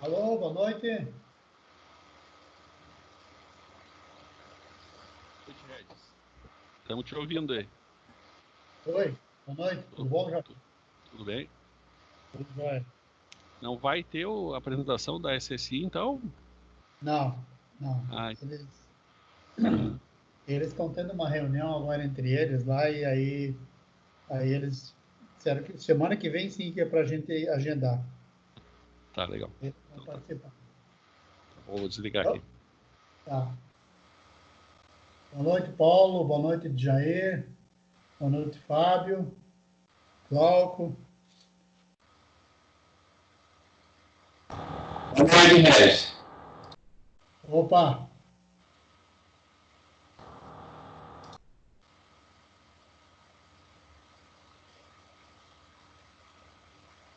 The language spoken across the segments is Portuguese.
Alô, boa noite. Noite, Regis. Estamos te ouvindo aí. Oi, boa noite. Tudo bom, já? Tudo bem? Tudo jóia. Não vai ter a apresentação da SSI, então? Não, não. Ah, Eles estão tendo uma reunião agora entre eles lá e aí eles disseram que semana que vem sim que é para a gente agendar. tá, legal. Eles vão Então tá. participar. Vou desligar Então, aqui. tá. Boa noite, Paulo. Boa noite, Jair. Boa noite, Fábio. Glauco. Boa noite, Regis. Opa!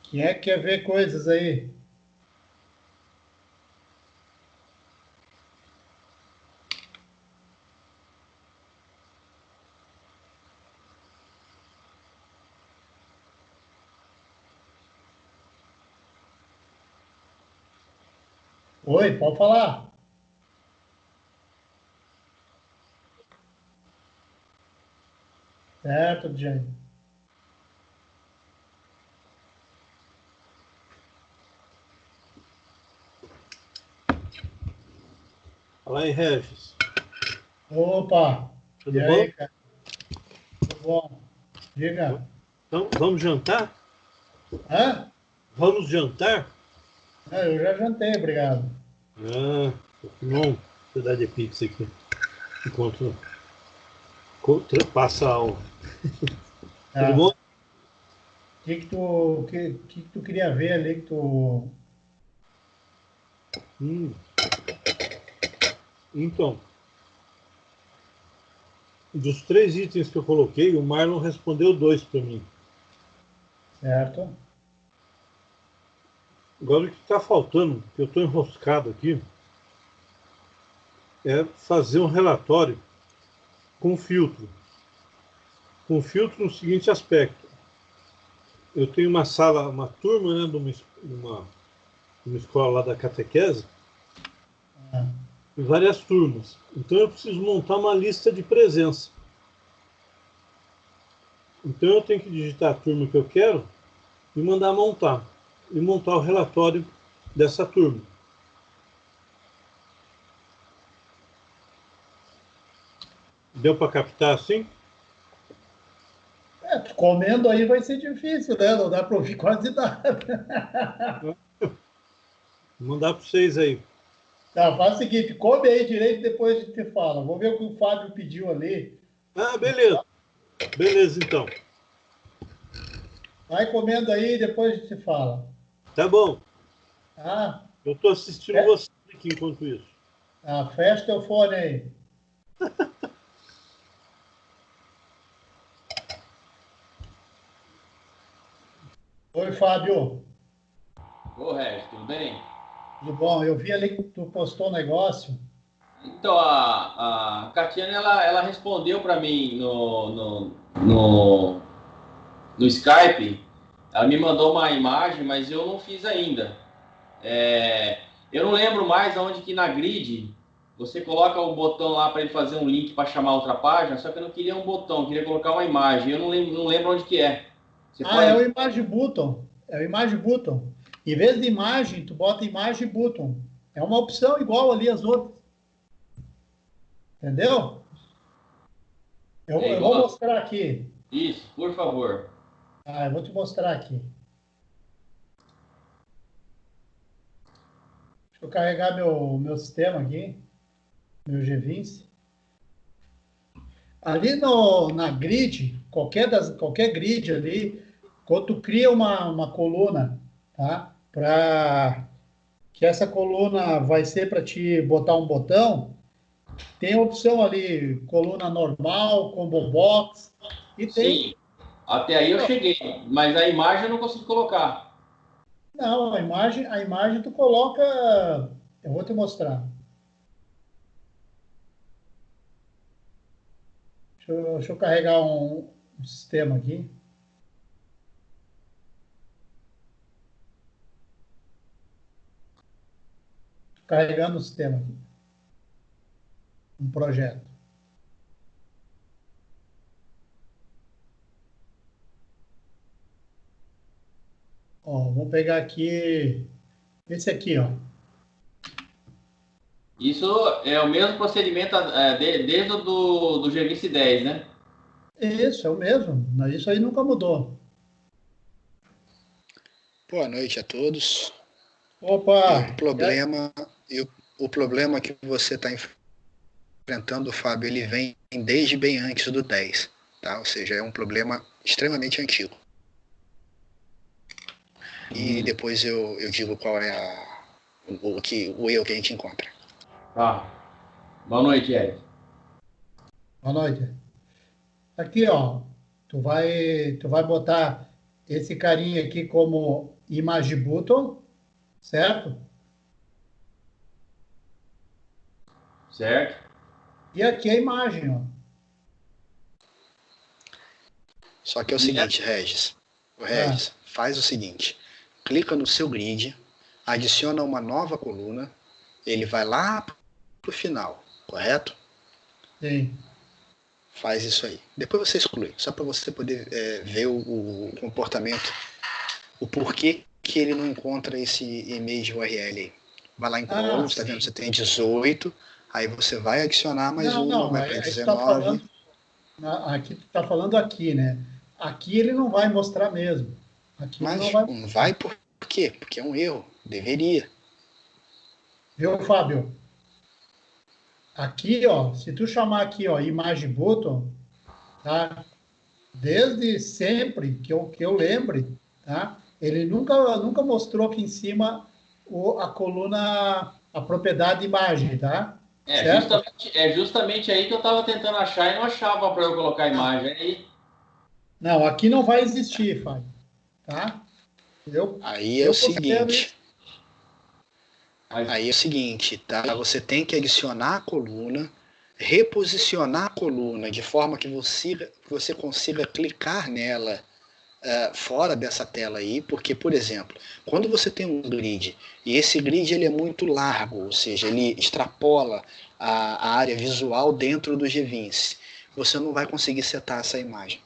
Quem é que quer ver coisas aí? Oi, pode falar. Certo, Jair. Fala aí, Regis. Opa! Tudo E bom? aí, cara? Tudo bom? Diga. Então, vamos jantar? Hã? Vamos jantar? Não, eu já jantei, obrigado. Ah, não. Pedaço de pizza aqui. Enquanto passa a aula. Tudo Tá. bom? Que tu queria ver ali que tu... Hum. Então, dos 3 itens que eu coloquei, o Marlon respondeu 2 para mim. Certo? Agora o que está faltando, que eu estou enroscado aqui, é fazer um relatório com filtro. Com filtro no seguinte aspecto. Eu tenho uma sala, uma turma, né, de uma escola lá da catequese, Ah, e várias turmas. Então eu preciso montar uma lista de presença. Então eu tenho que digitar a turma que eu quero e mandar montar. E montar o relatório dessa turma. Deu para captar assim? comendo aí vai ser difícil, né? Não dá para ouvir quase nada. Vou mandar para vocês aí. Tá, faz o seguinte, come aí direito e depois a gente fala. Vou ver o que o Fábio pediu ali. Ah, beleza. Beleza, então. Vai comendo aí e depois a gente fala. Tá bom. Ah, Eu estou assistindo é? você aqui enquanto isso. Ah, fecha teu fone aí. Oi, Fábio. Ô, Regis, tudo bem? Tudo bom? Eu vi ali que tu postou um negócio. Então, a Catiana, ela respondeu para mim no Skype. Ela me mandou uma imagem, mas eu não fiz ainda. Eu não lembro mais aonde que na grid você coloca o botão lá para ele fazer um link para chamar outra página, só que eu não queria um botão, eu queria colocar uma imagem. Eu não lembro onde que é. Você Ah, é o pode... Image Button. É o Image Button. Em vez de imagem, tu bota Image Button. É uma opção igual ali as outras. Entendeu? Eu, É eu vou igual? mostrar aqui. Isso, por favor. Ah, eu vou te mostrar aqui. Deixa eu carregar meu sistema aqui, meu G20. Ali no, na grid, qualquer grid ali, quando tu cria uma coluna, tá? Para que essa coluna vai ser para te botar um botão, tem a opção ali, coluna normal, combo box, e tem. Sim, até aí eu cheguei, mas a imagem eu não consigo colocar. Não, a imagem tu coloca. Eu vou te mostrar. Deixa eu carregar um sistema aqui. carregando o sistema aqui. Um projeto. Ó, vamos pegar aqui esse aqui, ó. Isso é o mesmo procedimento desde o do GVIS 10, né? Isso, é o mesmo. Isso aí nunca mudou. Boa noite a todos. Opa! O problema que você está enfrentando, Fábio, ele vem desde bem antes do 10, tá? Ou seja, é um problema extremamente antigo. E depois eu digo qual é o erro que a gente encontra. Tá. Boa noite, Ed. Boa noite. Aqui, ó. Tu vai botar esse carinha aqui como image button, certo? Certo. E aqui a imagem, ó. Só que é o seguinte, Regis. Faz o seguinte. Clica no seu grid, adiciona uma nova coluna, ele vai lá pro final, correto? Sim. Faz isso aí. Depois você exclui, só para você poder ver o comportamento, o porquê que ele não encontra esse image URL aí. Vai lá em columns, tá vendo? Você tem 18, aí você vai adicionar mais uma, vai para 19. Aqui tu tá falando aqui, né? Aqui ele não vai mostrar mesmo. Aqui Mas ele não vai por quê? Porque é um erro. Deveria. Viu, Fábio? Aqui, ó, se tu chamar aqui, ó, image button, tá? Desde sempre que eu lembre, tá? Ele nunca mostrou aqui em cima a coluna, a propriedade imagem, tá? É justamente aí que eu estava tentando achar e não achava para eu colocar a imagem. Aí... Não, aqui não vai existir, Fábio, tá? Aí é o seguinte. Aí é o seguinte, tá? Você tem que adicionar a coluna, reposicionar a coluna de forma que você consiga clicar nela fora dessa tela aí, porque, por exemplo, quando você tem um grid, e esse grid ele é muito largo, ou seja, ele extrapola a área visual dentro do GVINCE, você não vai conseguir setar essa imagem.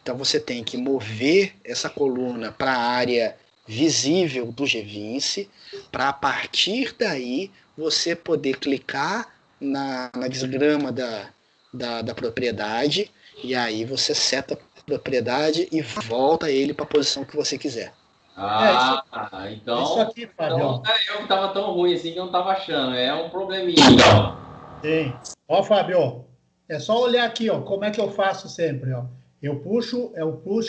Então você tem que mover essa coluna para a área visível do GVINCE, para a partir daí você poder clicar na desgrama da propriedade, e aí você seta a propriedade e volta ele para a posição que você quiser. Então, isso aqui, Fábio. Então não era eu que estava tão ruim assim que eu não estava achando. É um probleminha. Sim. Ó, Fábio, é só olhar aqui, ó, como é que eu faço sempre, ó. Eu puxo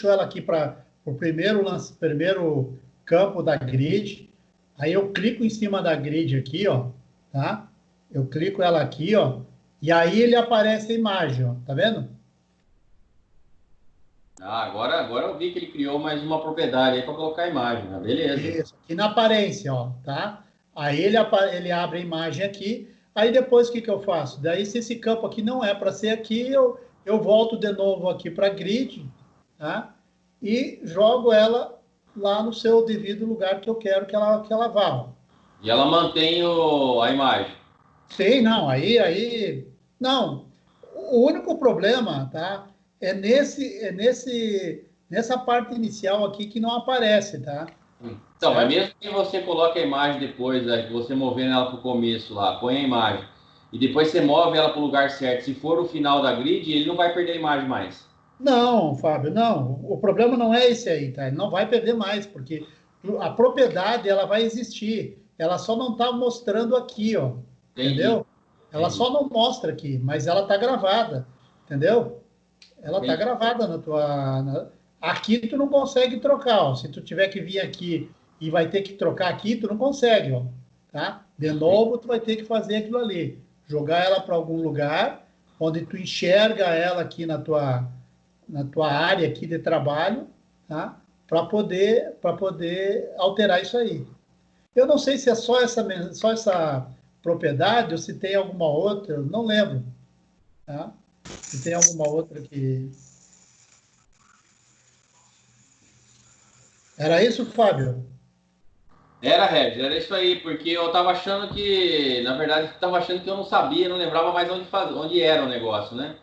ela aqui para o primeiro campo da grid. Aí eu clico em cima da grid aqui, ó, tá? Eu clico ela aqui, ó, e aí ele aparece a imagem, ó, tá vendo? Agora eu vi que ele criou mais uma propriedade aí para colocar a imagem, né? Beleza. Isso, aqui na aparência, ó, tá? Aí ele abre a imagem aqui, aí depois o que eu faço? Daí se esse campo aqui não é para ser aqui, eu volto de novo aqui para a grid, tá? E jogo ela lá no seu devido lugar que eu quero que ela vá, ó. E ela mantém a imagem. Sim, não, não. O único problema, tá? Nessa parte inicial aqui que não aparece, tá? Então, mas mesmo que você coloque a imagem depois, que você movendo ela para o começo lá, põe a imagem, e depois você move ela para o lugar certo, se for o final da grid, ele não vai perder a imagem mais. Não, Fábio, não. O problema não é esse aí, tá? Ele não vai perder mais, porque a propriedade ela vai existir. Ela só não está mostrando aqui, ó. Entendeu? Ela só não mostra aqui, mas ela está gravada, entendeu? Ela está gravada na tua. Aqui tu não consegue trocar, ó. Se tu tiver que vir aqui e vai ter que trocar aqui, tu não consegue, ó. Tá? De novo, tu vai ter que fazer aquilo ali. Jogar ela para algum lugar onde tu enxerga ela aqui na tua área aqui de trabalho, tá? Para poder alterar isso aí. Eu não sei se é só essa propriedade ou se tem alguma outra, eu não lembro, tá? Se tem alguma outra que... Era isso, Fábio? Era isso aí, porque eu tava achando que, na verdade, eu tava achando que eu não sabia, não lembrava mais onde era o negócio, né?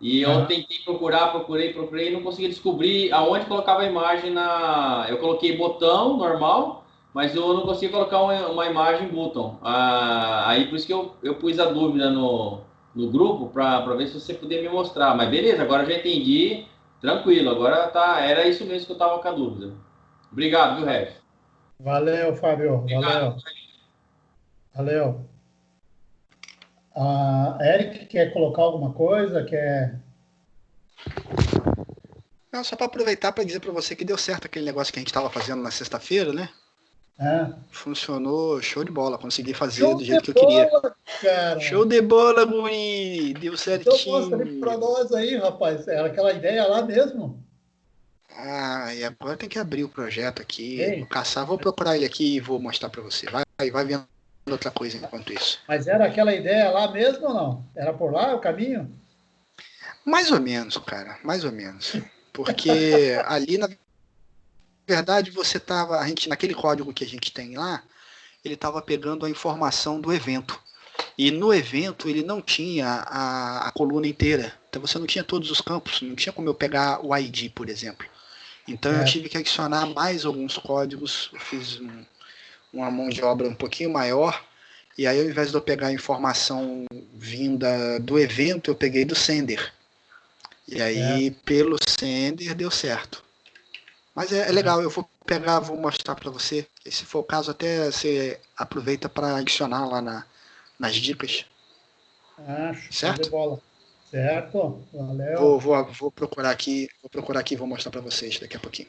E eu Ah, tentei procurar, procurei e não consegui descobrir aonde colocava a imagem na. Eu coloquei botão normal, mas eu não consegui colocar uma imagem button. Aí por isso que eu pus a dúvida no grupo para ver se você podia me mostrar. Mas beleza, agora eu já entendi, tranquilo, agora tá, era isso mesmo que eu tava com a dúvida. Obrigado, viu, Regis? valeu, Fábio. Valeu. Valeu. A Eric quer colocar alguma coisa? Quer... Não, só para aproveitar para dizer para você que deu certo aquele negócio que a gente estava fazendo na sexta-feira, né? É. Funcionou show de bola, consegui fazer Show do de jeito que eu queria. bola, Show cara! de bola, guri! Deu Então mostra ali para certinho. nós aí, rapaz. Era aquela ideia lá mesmo. Ah, e agora tem que abrir o projeto aqui. Vou Ei, caçar, vou procurar ele aqui e vou mostrar para você. Vai vendo outra coisa enquanto isso. mas era aquela ideia lá mesmo ou não? Era por lá o caminho? Mais ou menos, cara, mais ou menos. Porque ali, na verdade, você tava. A gente, naquele código que a gente tem lá, ele estava pegando a informação do evento. E no evento ele não tinha a coluna inteira. Então você não tinha todos os campos, não tinha como eu pegar o ID, por exemplo. Então eu Certo. tive que adicionar mais alguns códigos, eu fiz uma mão de obra um pouquinho maior, e aí ao invés de eu pegar a informação vinda do evento, eu peguei do sender. E aí Certo. pelo sender deu certo. Mas é legal, eu vou pegar, vou mostrar para você. E se for o caso, até você aproveita para adicionar lá nas dicas, Ah, show de certo? bola. Certo. Valeu. Vou procurar aqui e vou mostrar para vocês daqui a pouquinho.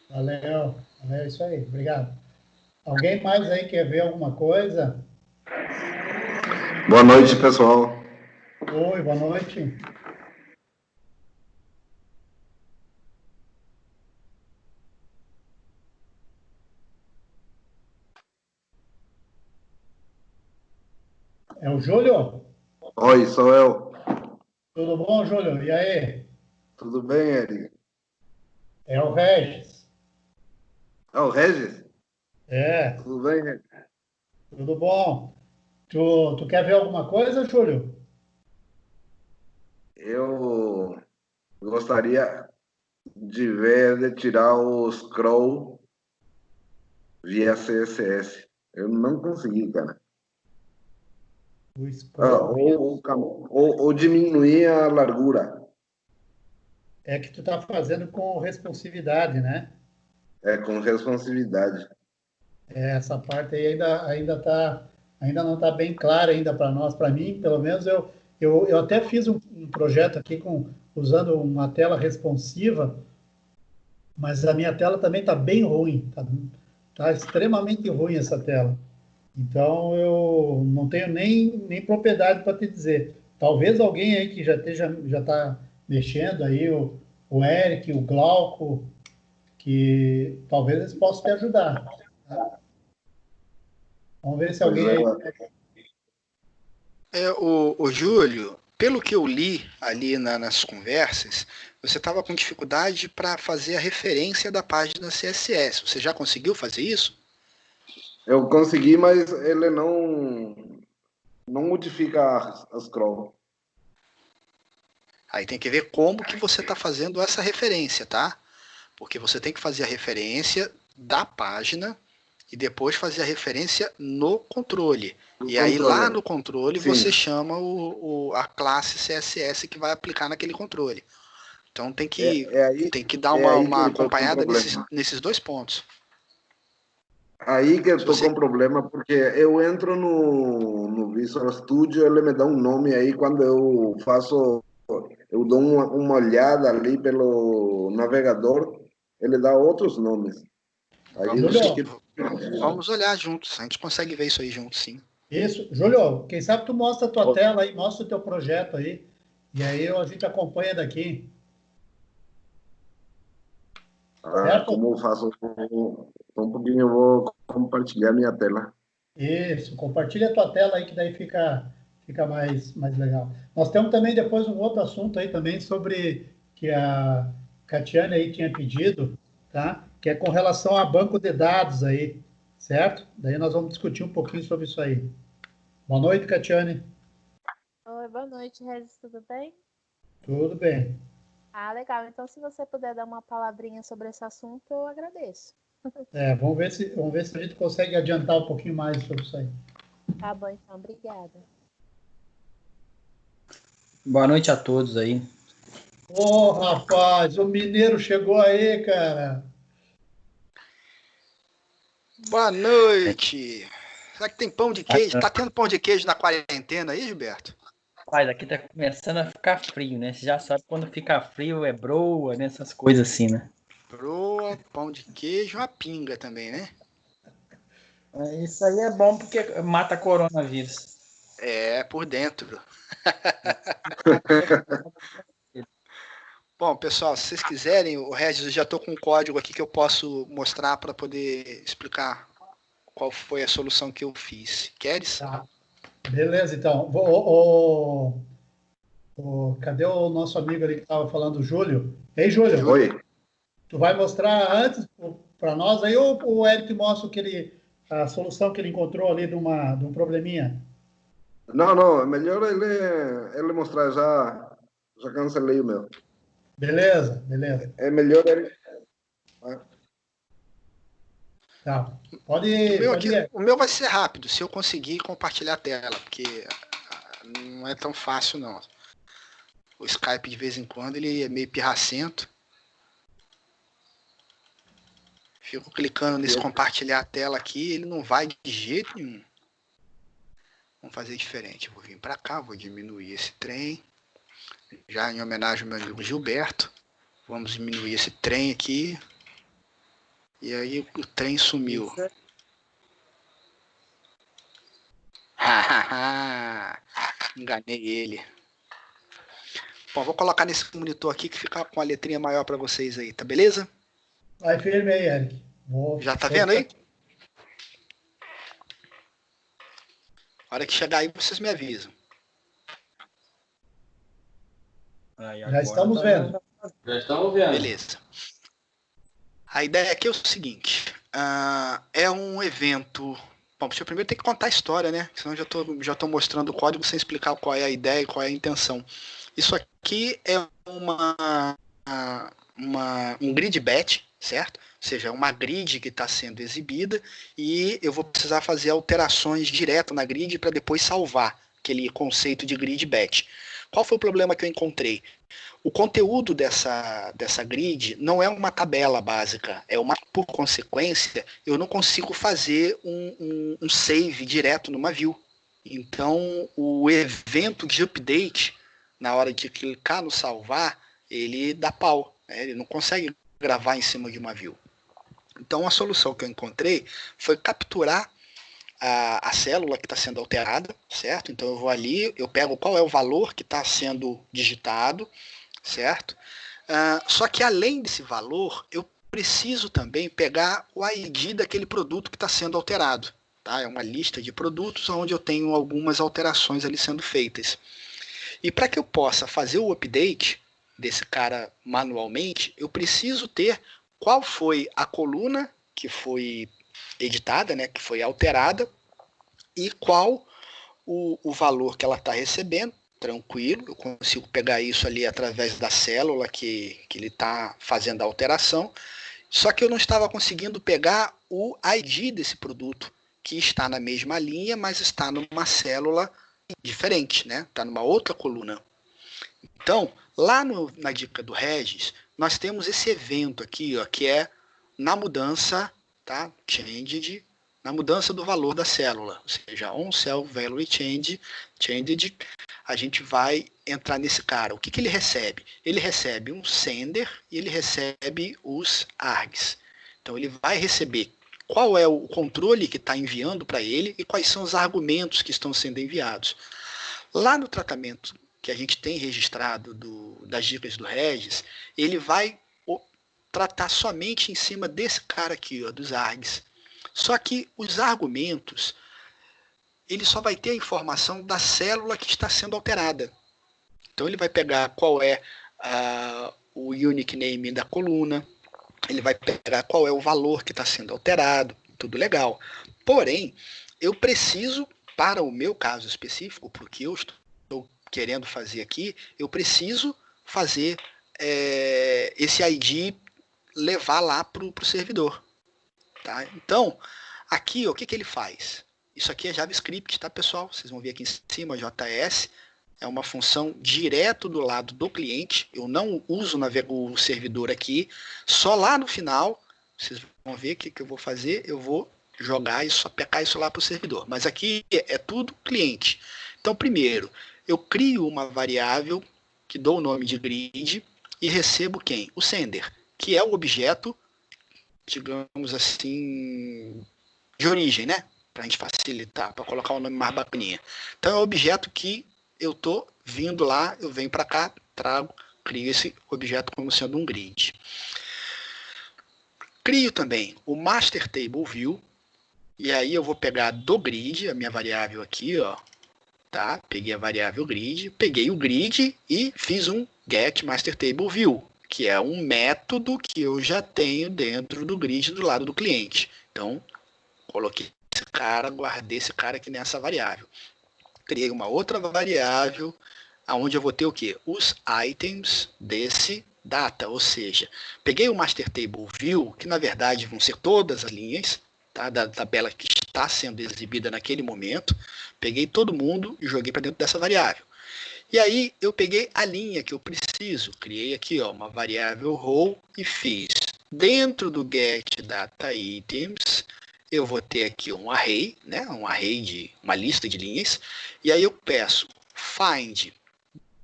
Valeu. Valeu, isso aí. Obrigado. Alguém mais aí quer ver alguma coisa? Boa noite, pessoal. Oi, boa noite. É o Júlio? Oi, sou eu. Tudo bom, Júlio? E aí? Tudo bem, Eric? É o Regis. É o Regis? É, Tudo bem, Regis? tudo bom. Tu quer ver alguma coisa, Júlio? Eu gostaria de ver de tirar os scroll via CSS. Eu não consegui, cara. O scroll Ou diminuir a largura. é que tu tá fazendo com responsividade, né? É, com responsividade. Essa parte aí ainda não está bem clara ainda para nós, para mim, pelo menos eu até fiz um projeto aqui usando uma tela responsiva, mas a minha tela também está bem ruim, tá extremamente ruim essa tela. Então eu não tenho nem propriedade para te dizer. Talvez alguém aí que já está mexendo aí, o Eric, o Glauco, que talvez eles possam te ajudar. Tá? Vamos ver se Pois alguém aí. é. O Júlio, pelo que eu li ali nas conversas, você estava com dificuldade para fazer a referência da página CSS. Você já conseguiu fazer isso? Eu consegui, mas ele não modifica as scroll. Aí tem que ver como que você está fazendo essa referência, tá? Porque você tem que fazer a referência da página e depois fazer a referência no controle. E aí lá no controle Sim. você chama a classe CSS que vai aplicar naquele controle. Então tem que dar uma que eu tô com acompanhada problema. nesses dois pontos. Aí que eu Se tô você... com problema, porque eu entro no Visual Studio, ele me dá um nome aí, quando eu dou uma olhada ali pelo navegador, ele dá outros nomes. Aí eu tenho Júlio, que... Vamos olhar juntos, a gente consegue ver isso aí juntos, sim. isso. Júlio, quem sabe tu mostra a tua tela aí, mostra o teu projeto aí, e aí a gente acompanha daqui, certo? como eu faço? Só um pouquinho, eu vou compartilhar minha tela. Isso, compartilha a tua tela aí, que daí fica mais legal. Nós temos também depois um outro assunto aí também sobre que a Catiane aí tinha pedido, tá? Que é com relação a banco de dados aí, certo? Daí nós vamos discutir um pouquinho sobre isso aí. Boa noite, Catiane. Oi, boa noite, Regis, tudo bem? Tudo bem. Ah, legal. Então, se você puder dar uma palavrinha sobre esse assunto, eu agradeço. Vamos ver se a gente consegue adiantar um pouquinho mais sobre isso aí. Tá bom, então, obrigada. Boa noite a todos aí. Ô, rapaz, o mineiro chegou aí, cara. Boa noite. Será que tem pão de queijo? Tá tendo pão de queijo na quarentena aí, Gilberto? Rapaz, aqui tá começando a ficar frio, né? Você já sabe quando fica frio é broa, né? Essas coisas assim, né? Broa, pão de queijo, uma pinga também, né? Isso aí é bom porque mata coronavírus. É, por dentro. Bom, pessoal, se vocês quiserem, o Regis, eu já estou com um código aqui que eu posso mostrar para poder explicar qual foi a solução que eu fiz. Queres? Tá. Beleza, então. Cadê o nosso amigo ali que estava falando, o Júlio? Ei, Júlio, Oi. tu vai mostrar antes para nós aí ou o Eric mostra a solução que ele encontrou ali de um probleminha? Não, é melhor ele mostrar. Já cancelei o meu. Beleza. É melhor ele. Tá. Pode ir. O meu vai ser rápido, se eu conseguir compartilhar a tela, porque não é tão fácil, não. O Skype, de vez em quando, ele é meio pirracento. Fico clicando nesse compartilhar a tela aqui, ele não vai de jeito nenhum. Vamos fazer diferente. Eu vou vir para cá, vou diminuir esse trem. Já em homenagem ao meu amigo Gilberto. Vamos diminuir esse trem aqui. E aí o trem sumiu. Enganei ele. Bom, vou colocar nesse monitor aqui que fica com a letrinha maior para vocês aí, tá beleza? Vai firme aí, Eric. Já tá vendo aí? A hora que chegar aí, vocês me avisam. Já estamos vendo. Já estamos vendo. Beleza. A ideia aqui é o seguinte. É um evento... Bom, eu primeiro tem que contar a história, né? Senão já tô mostrando o código sem explicar qual é a ideia e qual é a intenção. Isso aqui é um grid batch, certo? Ou seja, uma grid que está sendo exibida e eu vou precisar fazer alterações direto na grid para depois salvar aquele conceito de grid batch. Qual foi o problema que eu encontrei? O conteúdo dessa grid não é uma tabela básica, por consequência, eu não consigo fazer um save direto numa view. Então, o evento de update, na hora de clicar no salvar, ele dá pau, né? Ele não consegue gravar em cima de uma view. Então, a solução que eu encontrei foi capturar a célula que está sendo alterada, certo? Então, eu vou ali, eu pego qual é o valor que está sendo digitado, certo? Só que além desse valor, eu preciso também pegar o ID daquele produto que está sendo alterado. Tá? É uma lista de produtos onde eu tenho algumas alterações ali sendo feitas. E para que eu possa fazer o update desse cara manualmente, eu preciso ter qual foi a coluna que foi editada, né, que foi alterada, e qual o valor que ela está recebendo. Tranquilo, eu consigo pegar isso ali através da célula que ele está fazendo a alteração, só que eu não estava conseguindo pegar o ID desse produto, que está na mesma linha, mas está numa célula diferente, né? Está numa outra coluna. Então, lá na dica do Regis, nós temos esse evento aqui, ó, que é na mudança, tá? Changed, na mudança do valor da célula, ou seja, on cell value changed, a gente vai entrar nesse cara. O que ele recebe? Ele recebe um sender e ele recebe os args. Então ele vai receber qual é o controle que está enviando para ele e quais são os argumentos que estão sendo enviados. Lá no tratamento que a gente tem registrado das dicas do Regis, ele vai tratar somente em cima desse cara aqui, ó, dos args. Só que os argumentos, ele só vai ter a informação da célula que está sendo alterada. Então ele vai pegar qual é o unique name da coluna, ele vai pegar qual é o valor que está sendo alterado, tudo legal. Porém, eu preciso, para o meu caso específico, porque eu estou querendo fazer aqui, eu preciso fazer esse ID levar lá para o servidor. Tá? Então, aqui, o que ele faz? Isso aqui é JavaScript, tá, pessoal? Vocês vão ver aqui em cima, JS. É uma função direto do lado do cliente. Eu não uso o servidor aqui. Só lá no final, vocês vão ver o que eu vou fazer. Eu vou jogar isso, aplicar isso lá para o servidor. Mas aqui é tudo cliente. Então, primeiro, eu crio uma variável que dou o nome de grid e recebo quem? O sender, que é o objeto, digamos assim, de origem, né? Para a gente facilitar, para colocar um nome mais bacaninha. Então, é o objeto que eu estou vindo lá, eu venho para cá, trago, crio esse objeto como sendo um grid. Crio também o Master Table View, e aí eu vou pegar do grid, a minha variável aqui, ó, tá? Peguei a variável grid, peguei o grid e fiz um Get Master Table View, que é um método que eu já tenho dentro do grid do lado do cliente. Então, coloquei esse cara, guardei esse cara aqui nessa variável. Criei uma outra variável, onde eu vou ter o quê? Os items desse data, ou seja, peguei o Master Table View, que na verdade vão ser todas as linhas, tá, da tabela que está sendo exibida naquele momento, peguei todo mundo e joguei para dentro dessa variável. E aí eu peguei a linha que eu preciso, criei aqui ó, uma variável row e fiz. Dentro do get data items, eu vou ter aqui um array, né, uma lista de linhas, e aí eu peço find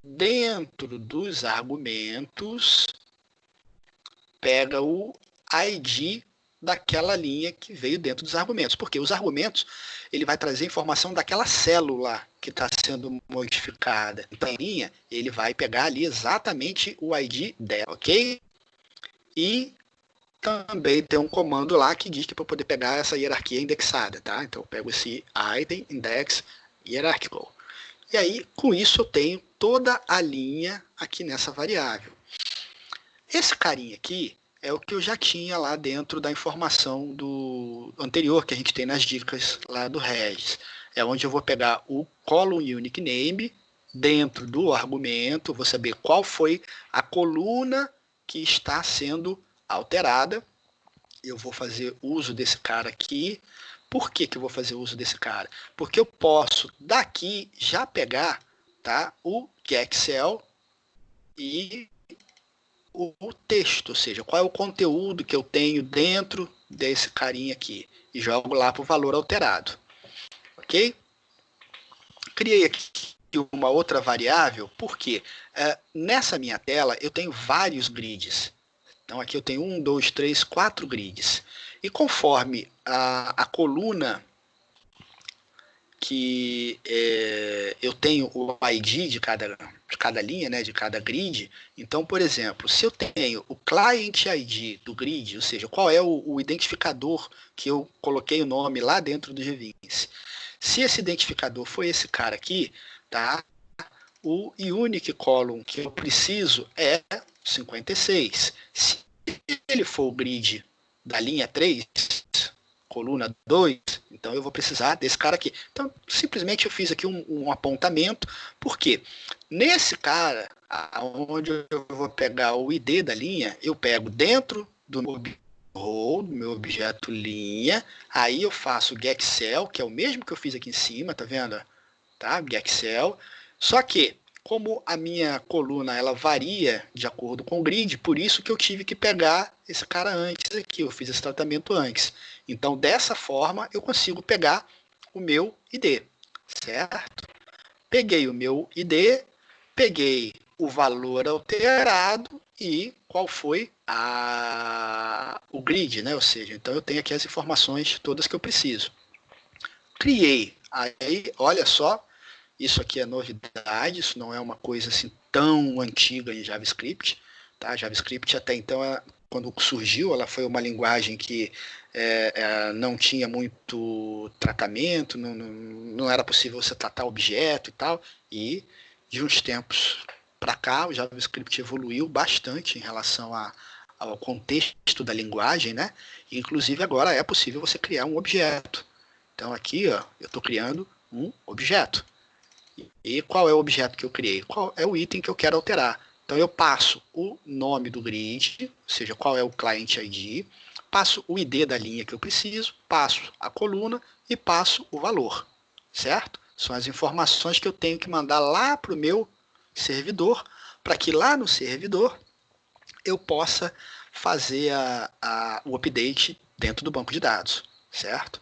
dentro dos argumentos, pega o ID daquela linha que veio dentro dos argumentos, porque os argumentos ele vai trazer informação daquela célula que está sendo modificada. Então, a linha ele vai pegar ali exatamente o ID dela, ok? E também tem um comando lá que diz que para poder pegar essa hierarquia indexada, tá? Então eu pego esse item index hierarchical. E aí, com isso, eu tenho toda a linha aqui nessa variável. Esse carinha aqui é o que eu já tinha lá dentro da informação do anterior, que a gente tem nas dicas lá do Regis. É onde eu vou pegar o column unique name, dentro do argumento, vou saber qual foi a coluna que está sendo alterada. Eu vou fazer uso desse cara aqui. Por que eu vou fazer uso desse cara? Porque eu posso daqui já pegar, tá, o getCell e o texto, ou seja, qual é o conteúdo que eu tenho dentro desse carinha aqui e jogo lá para o valor alterado. Ok? Criei aqui uma outra variável, porque nessa minha tela eu tenho vários grids. Então aqui eu tenho 1, 2, 3, 4 grids. E conforme a coluna que eu tenho o ID de cada linha, né, de cada grid, então, por exemplo, se eu tenho o client ID do grid, ou seja, qual é o identificador que eu coloquei o nome lá dentro do GVince, se esse identificador foi esse cara aqui, tá, o unique column que eu preciso é 56. Se ele for o grid da linha 3, coluna 2, então eu vou precisar desse cara aqui. Então, simplesmente eu fiz aqui um apontamento, porque nesse cara, onde eu vou pegar o ID da linha, eu pego dentro do meu objeto linha, aí eu faço o getCell, que é o mesmo que eu fiz aqui em cima, tá vendo? Tá? getCell, só que como a minha coluna ela varia de acordo com o grid, por isso que eu tive que pegar esse cara antes aqui, eu fiz esse tratamento antes. Então, dessa forma, eu consigo pegar o meu ID, certo? Peguei o meu ID, peguei o valor alterado e qual foi o grid, né? Ou seja, então eu tenho aqui as informações todas que eu preciso. Criei, aí, olha só, isso aqui é novidade, isso não é uma coisa assim tão antiga em JavaScript. Tá? JavaScript até então, quando surgiu, ela foi uma linguagem que não tinha muito tratamento, não era possível você tratar objeto e tal. E de uns tempos para cá, o JavaScript evoluiu bastante em relação ao contexto da linguagem, né? E, inclusive agora é possível você criar um objeto. Então aqui, ó, eu estou criando um objeto. E qual é o objeto que eu criei? Qual é o item que eu quero alterar? Então eu passo o nome do grid, ou seja, qual é o client ID, passo o ID da linha que eu preciso, passo a coluna e passo o valor, certo? São as informações que eu tenho que mandar lá para o meu servidor, para que lá no servidor eu possa fazer o update dentro do banco de dados, certo?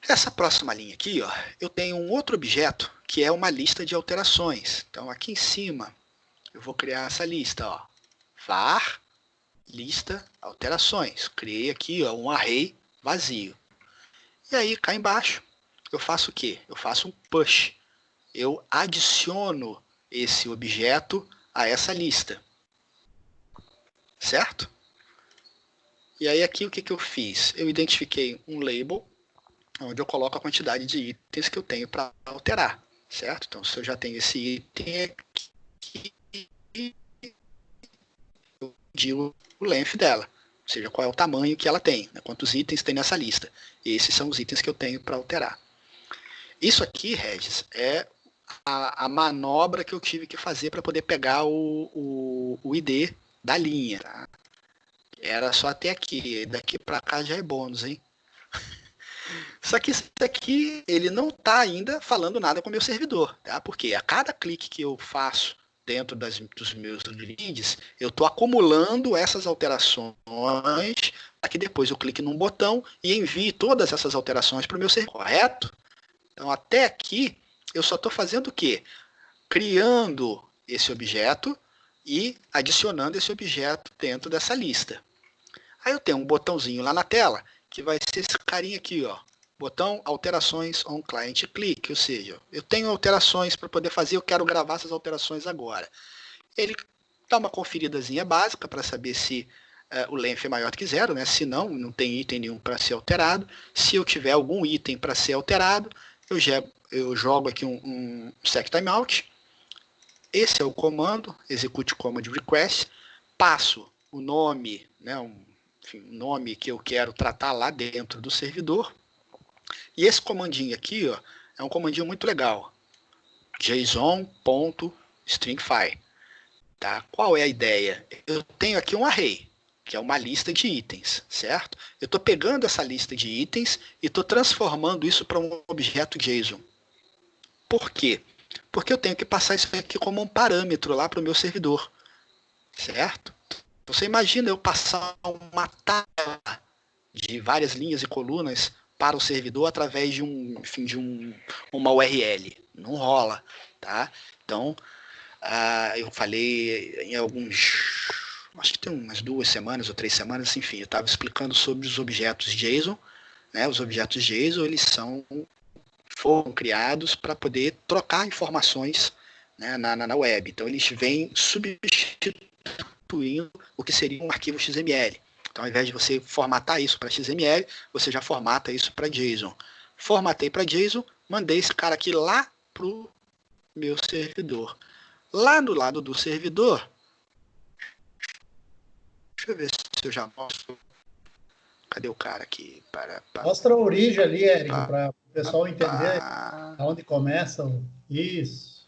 Essa próxima linha aqui, ó, eu tenho um outro objeto que é uma lista de alterações. Então aqui em cima eu vou criar essa lista, ó, var lista alterações. Criei aqui, ó, um array vazio. E aí cá embaixo eu faço o quê? Eu faço um push. Eu adiciono esse objeto a essa lista, certo? E aí aqui o que eu fiz? Eu identifiquei um label onde eu coloco a quantidade de itens que eu tenho para alterar, certo? Então, se eu já tenho esse item aqui, eu digo o length dela, ou seja, qual é o tamanho que ela tem, né? Quantos itens tem nessa lista. Esses são os itens que eu tenho para alterar. Isso aqui, Regis, é a manobra que eu tive que fazer para poder pegar o ID da linha. Tá? Era só até aqui, daqui para cá já é bônus, hein? Só que isso aqui, ele não está ainda falando nada com o meu servidor, tá? Porque a cada clique que eu faço dentro dos meus grids, eu estou acumulando essas alterações para que depois eu clique num botão e envie todas essas alterações para o meu servidor, correto? Então, até aqui, eu só estou fazendo o quê? Criando esse objeto e adicionando esse objeto dentro dessa lista. Aí eu tenho um botãozinho lá na tela, que vai ser esse carinha aqui, ó. Botão alterações on client click, ou seja, eu tenho alterações para poder fazer, eu quero gravar essas alterações agora. Ele dá uma conferidazinha básica para saber se o length é maior do que 0, né? Se não, não tem item nenhum para ser alterado. Se eu tiver algum item para ser alterado, eu jogo aqui um set timeout. Esse é o comando, execute command request, passo o nome, né, enfim, o nome que eu quero tratar lá dentro do servidor. E esse comandinho aqui, ó, é um comandinho muito legal. json.stringify. Tá? Qual é a ideia? Eu tenho aqui um array, que é uma lista de itens, certo? Eu estou pegando essa lista de itens e estou transformando isso para um objeto JSON. Por quê? Porque eu tenho que passar isso aqui como um parâmetro lá para o meu servidor, certo? Você imagina eu passar uma tabela de várias linhas e colunas para o servidor através de uma URL. Não rola, tá? Então, eu falei em alguns, acho que tem umas 2 semanas ou 3 semanas, enfim, eu estava explicando sobre os objetos JSON, né? Os objetos JSON, eles foram criados para poder trocar informações, né, na web. Então, eles vêm substituindo o que seria um arquivo XML. Então, ao invés de você formatar isso para XML, você já formata isso para JSON. Formatei para JSON, mandei esse cara aqui lá para o meu servidor. Lá no lado do servidor, deixa eu ver se eu já mostro. Cadê o cara aqui? Mostra a origem ali, Érico, para o pessoal entender aonde começa. Isso.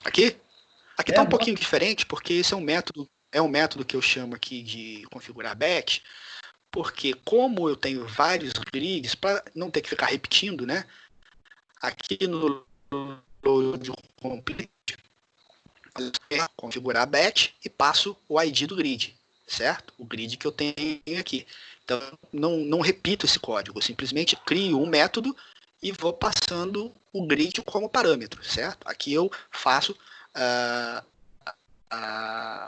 Aqui? Aqui está um pouquinho diferente, porque esse é um método que eu chamo aqui de configurar batch, porque como eu tenho vários grids, para não ter que ficar repetindo, né? Aqui no load complete, eu configurar batch e passo o ID do grid, certo? O grid que eu tenho aqui. Então, não repito esse código, eu simplesmente crio um método e vou passando o grid como parâmetro, certo? Aqui eu faço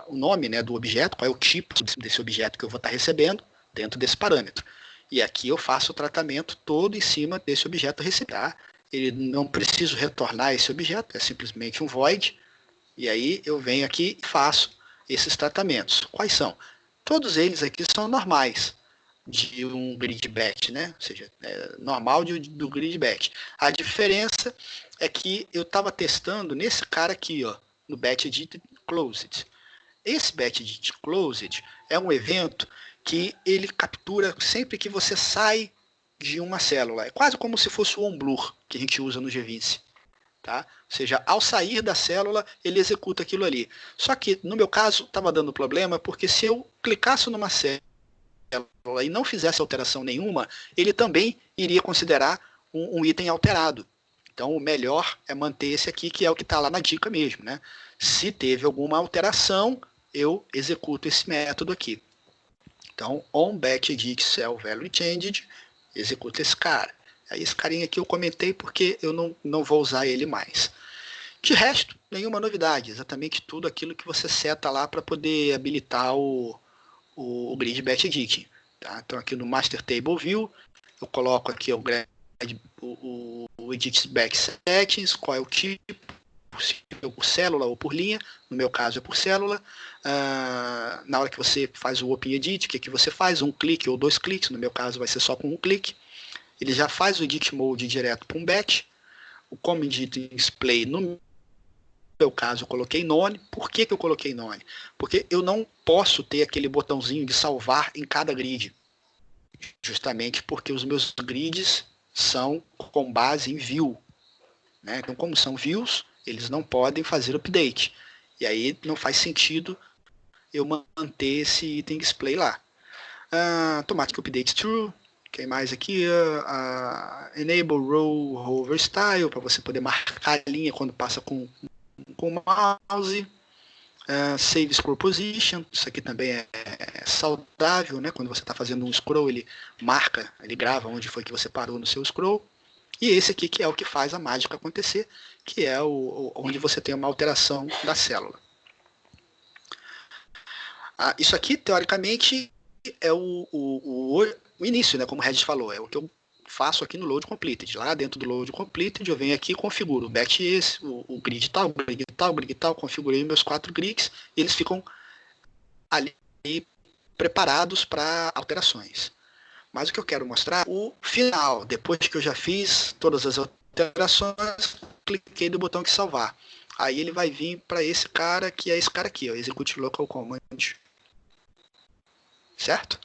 o nome, né, do objeto, qual é o tipo desse objeto que eu vou estar recebendo dentro desse parâmetro. E aqui eu faço o tratamento todo em cima desse objeto receber. Ele não preciso retornar esse objeto, é simplesmente um void. E aí eu venho aqui e faço esses tratamentos. Quais são? Todos eles aqui são normais de um grid batch, né? Ou seja, normal do grid batch. A diferença é que eu estava testando nesse cara aqui, ó, no batch edit closed. Esse batch closed é um evento que ele captura sempre que você sai de uma célula. É quase como se fosse o onBlur que a gente usa no G20. Tá? Ou seja, ao sair da célula, ele executa aquilo ali. Só que, no meu caso, estava dando problema, porque se eu clicasse numa célula e não fizesse alteração nenhuma, ele também iria considerar um item alterado. Então, o melhor é manter esse aqui, que é o que está lá na dica mesmo. Né? Se teve alguma alteração, eu executo esse método aqui. Então, onBatchEditCellValueChanged, executa esse cara. Aí esse carinha aqui eu comentei porque eu não vou usar ele mais. De resto, nenhuma novidade. Exatamente tudo aquilo que você seta lá para poder habilitar o Grid Batch Editing. Tá? Então aqui no Master Table View, eu coloco aqui o Edit Back Settings, qual é o tipo, por célula ou por linha. No meu caso é por célula. Na hora que você faz o Open Edit, o que você faz? Um clique ou 2 cliques. No meu caso vai ser só com um clique. Ele já faz o Edit Mode direto para um batch. O Command Display, no meu caso, eu coloquei None. Por que eu coloquei None? Porque eu não posso ter aquele botãozinho de salvar em cada grid. Justamente porque os meus grids são com base em view. Né? Então, como são views, eles não podem fazer update. E aí não faz sentido eu manter esse item display lá. Automatic Update True. Quem mais aqui? Enable Row Hover Style, para você poder marcar a linha quando passa com o mouse. Save Scroll Position, isso aqui também é saudável, né? Quando você está fazendo um scroll, ele marca, ele grava onde foi que você parou no seu scroll. E esse aqui que é o que faz a mágica acontecer, que é onde você tem uma alteração da célula. Isso aqui, teoricamente, é o início, né? Como o Regis falou, é o que eu faço aqui no Load Completed. Lá dentro do Load Completed, eu venho aqui e configuro o batch esse, o grid tal, o grid tal, o grid tal, configurei meus 4 grids, e eles ficam ali preparados para alterações. Mas o que eu quero mostrar é o final. Depois que eu já fiz todas as alterações, cliquei no botão de salvar. Aí ele vai vir para esse cara, que é esse cara aqui, ó, Execute Local Command. Certo?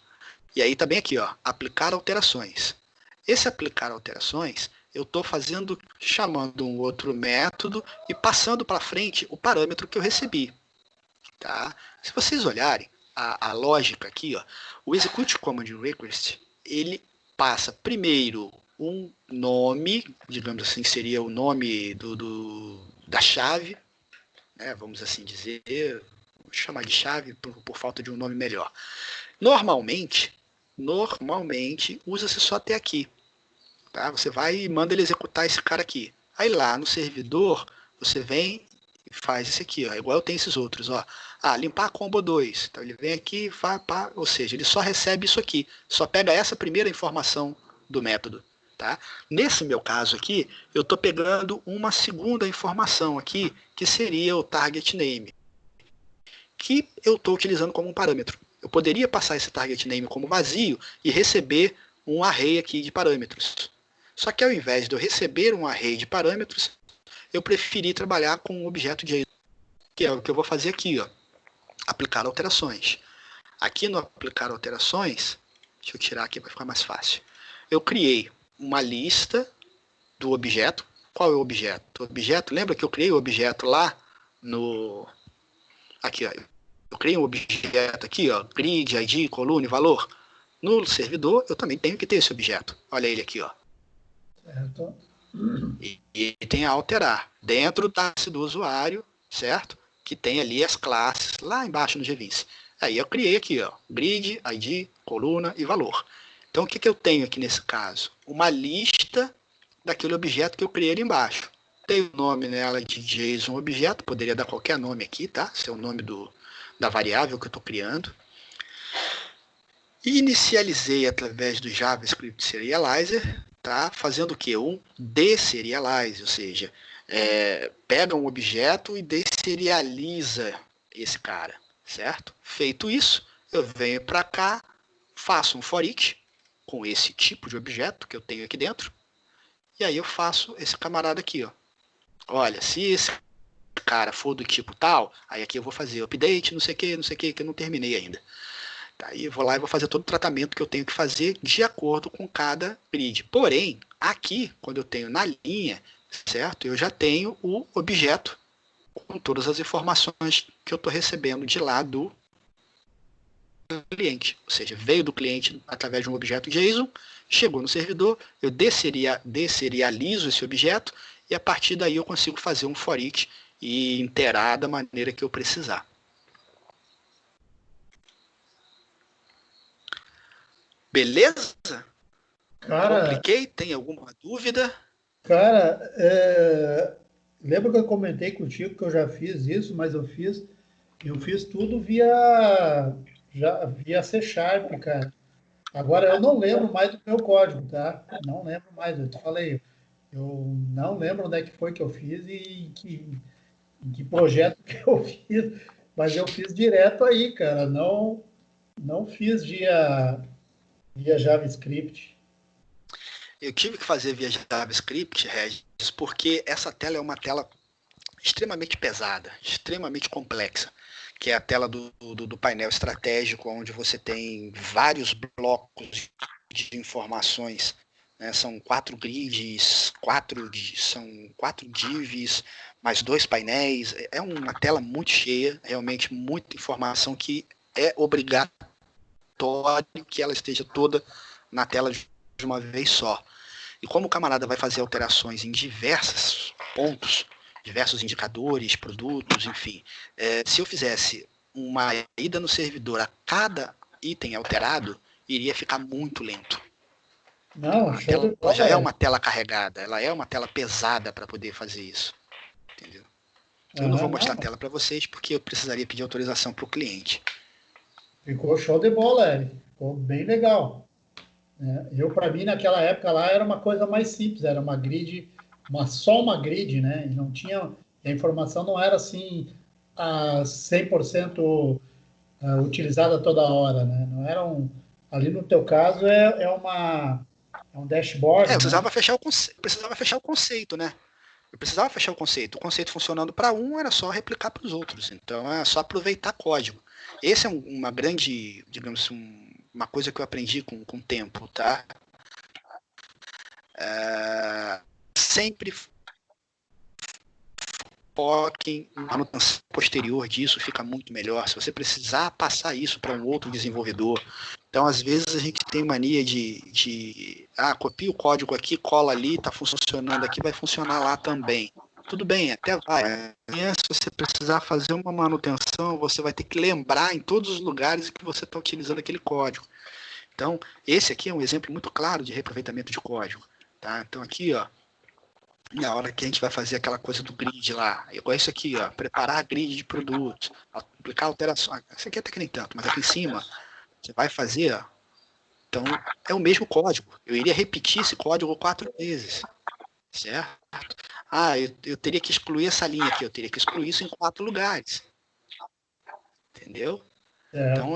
E aí também aqui, ó, aplicar alterações. Esse aplicar alterações, eu estou chamando um outro método e passando para frente o parâmetro que eu recebi. Tá? Se vocês olharem a lógica aqui, ó, o Execute Command Request, ele passa primeiro um nome, digamos assim, seria o nome da chave, né, vamos assim dizer, vou chamar de chave por falta de um nome melhor. Normalmente usa-se só até aqui. Tá? Você vai e manda ele executar esse cara aqui. Aí lá no servidor, você vem e faz esse aqui, ó, igual eu tenho esses outros. Ó. Limpar combo 2. Então ele vem aqui, ou seja, ele só recebe isso aqui. Só pega essa primeira informação do método. Tá? Nesse meu caso aqui, eu estou pegando uma segunda informação aqui, que seria o target name, que eu estou utilizando como um parâmetro. Eu poderia passar esse target name como vazio e receber um array aqui de parâmetros. Só que ao invés de eu receber um array de parâmetros, eu preferi trabalhar com um objeto JSON, que é o que eu vou fazer aqui, ó, aplicar alterações. Aqui no aplicar alterações, deixa eu tirar aqui para ficar mais fácil. Eu criei uma lista do objeto. Qual é o objeto? O objeto, lembra que eu criei o objeto lá no... Aqui, ó. Eu criei um objeto aqui, ó, grid, ID, coluna e valor. No servidor, eu também tenho que ter esse objeto. Olha ele aqui, ó. Certo. E tem a alterar dentro da classe do usuário, certo? Que tem ali as classes lá embaixo no G20. Aí eu criei aqui, ó, grid, ID, coluna e valor. Então o que eu tenho aqui nesse caso? Uma lista daquele objeto que eu criei ali embaixo. Tem o nome nela de JSON objeto, poderia dar qualquer nome aqui, tá? Esse é o nome da variável que eu estou criando. Inicializei através do JavaScript Serializer, tá? Fazendo o quê? Um deserialize, ou seja, pega um objeto e deserializa esse cara, certo? Feito isso, eu venho para cá, faço um for each com esse tipo de objeto que eu tenho aqui dentro, e aí eu faço esse camarada aqui, ó. Olha, se esse cara for do tipo tal, aí aqui eu vou fazer update, não sei o que eu não terminei ainda. Aí eu vou lá e vou fazer todo o tratamento que eu tenho que fazer de acordo com cada grid. Porém, aqui, quando eu tenho na linha, certo? Eu já tenho o objeto com todas as informações que eu estou recebendo de lá do cliente. Ou seja, veio do cliente através de um objeto JSON, chegou no servidor, eu deserializo esse objeto e a partir daí eu consigo fazer um for each e interar da maneira que eu precisar. Beleza? Cara, Compliquei? Tem alguma dúvida? cara, lembra que eu comentei contigo que eu já fiz isso, mas eu fiz tudo via C Sharp, cara. Agora eu não lembro mais do meu código, tá? Não lembro mais, eu te falei. Eu não lembro onde é que foi que eu fiz e em que projeto que eu fiz, mas eu fiz direto aí, cara. Não fiz via JavaScript. Eu tive que fazer via JavaScript, Regis, porque essa tela é uma tela extremamente pesada, extremamente complexa, que é a tela do painel estratégico, onde você tem vários blocos de informações, né? São 4 grids, são 4 divs, mais 2 painéis. É uma tela muito cheia, realmente muita informação que é obrigatório que ela esteja toda na tela de uma vez só. E como o camarada vai fazer alterações em diversos pontos, diversos indicadores, produtos, enfim, se eu fizesse uma ida no servidor a cada item alterado, iria ficar muito lento. Não, A show tela de bola, já é velho. uma tela carregada, ela é uma tela pesada para poder fazer isso. Entendeu? Eu não vou mostrar a tela para vocês porque eu precisaria pedir autorização para o cliente. Ficou show de bola, Eric. Ficou bem legal. Para mim, naquela época lá, era uma coisa mais simples, era uma grid, só uma grid, né? E não tinha, a informação não era assim, 100% utilizada toda hora, né? Não era ali no teu caso, é um dashboard, Eu né? precisava fechar o conceito, né? Eu precisava fechar o conceito. O conceito funcionando para um era só replicar para os outros. Então é só aproveitar código. Esse é uma grande, digamos, uma coisa que eu aprendi com o tempo, tá? Sempre foquem na manutenção posterior disso, fica muito melhor. Se você precisar passar isso para um outro desenvolvedor. Então, às vezes, a gente tem mania de copia o código aqui, cola ali, está funcionando aqui, vai funcionar lá também. Tudo bem, até vai. Se você precisar fazer uma manutenção, você vai ter que lembrar em todos os lugares que você está utilizando aquele código. Então, esse aqui é um exemplo muito claro de reaproveitamento de código. Tá? Então, aqui, ó, na hora que a gente vai fazer aquela coisa do grid lá, igual isso aqui, ó, preparar grid de produtos, aplicar alterações. Isso aqui até que nem tanto, mas aqui em cima, você vai fazer, ó. Então, é o mesmo código. Eu iria repetir esse código 4 vezes. Certo? Eu teria que excluir essa linha aqui, eu teria que excluir isso em 4 lugares. Entendeu? Então,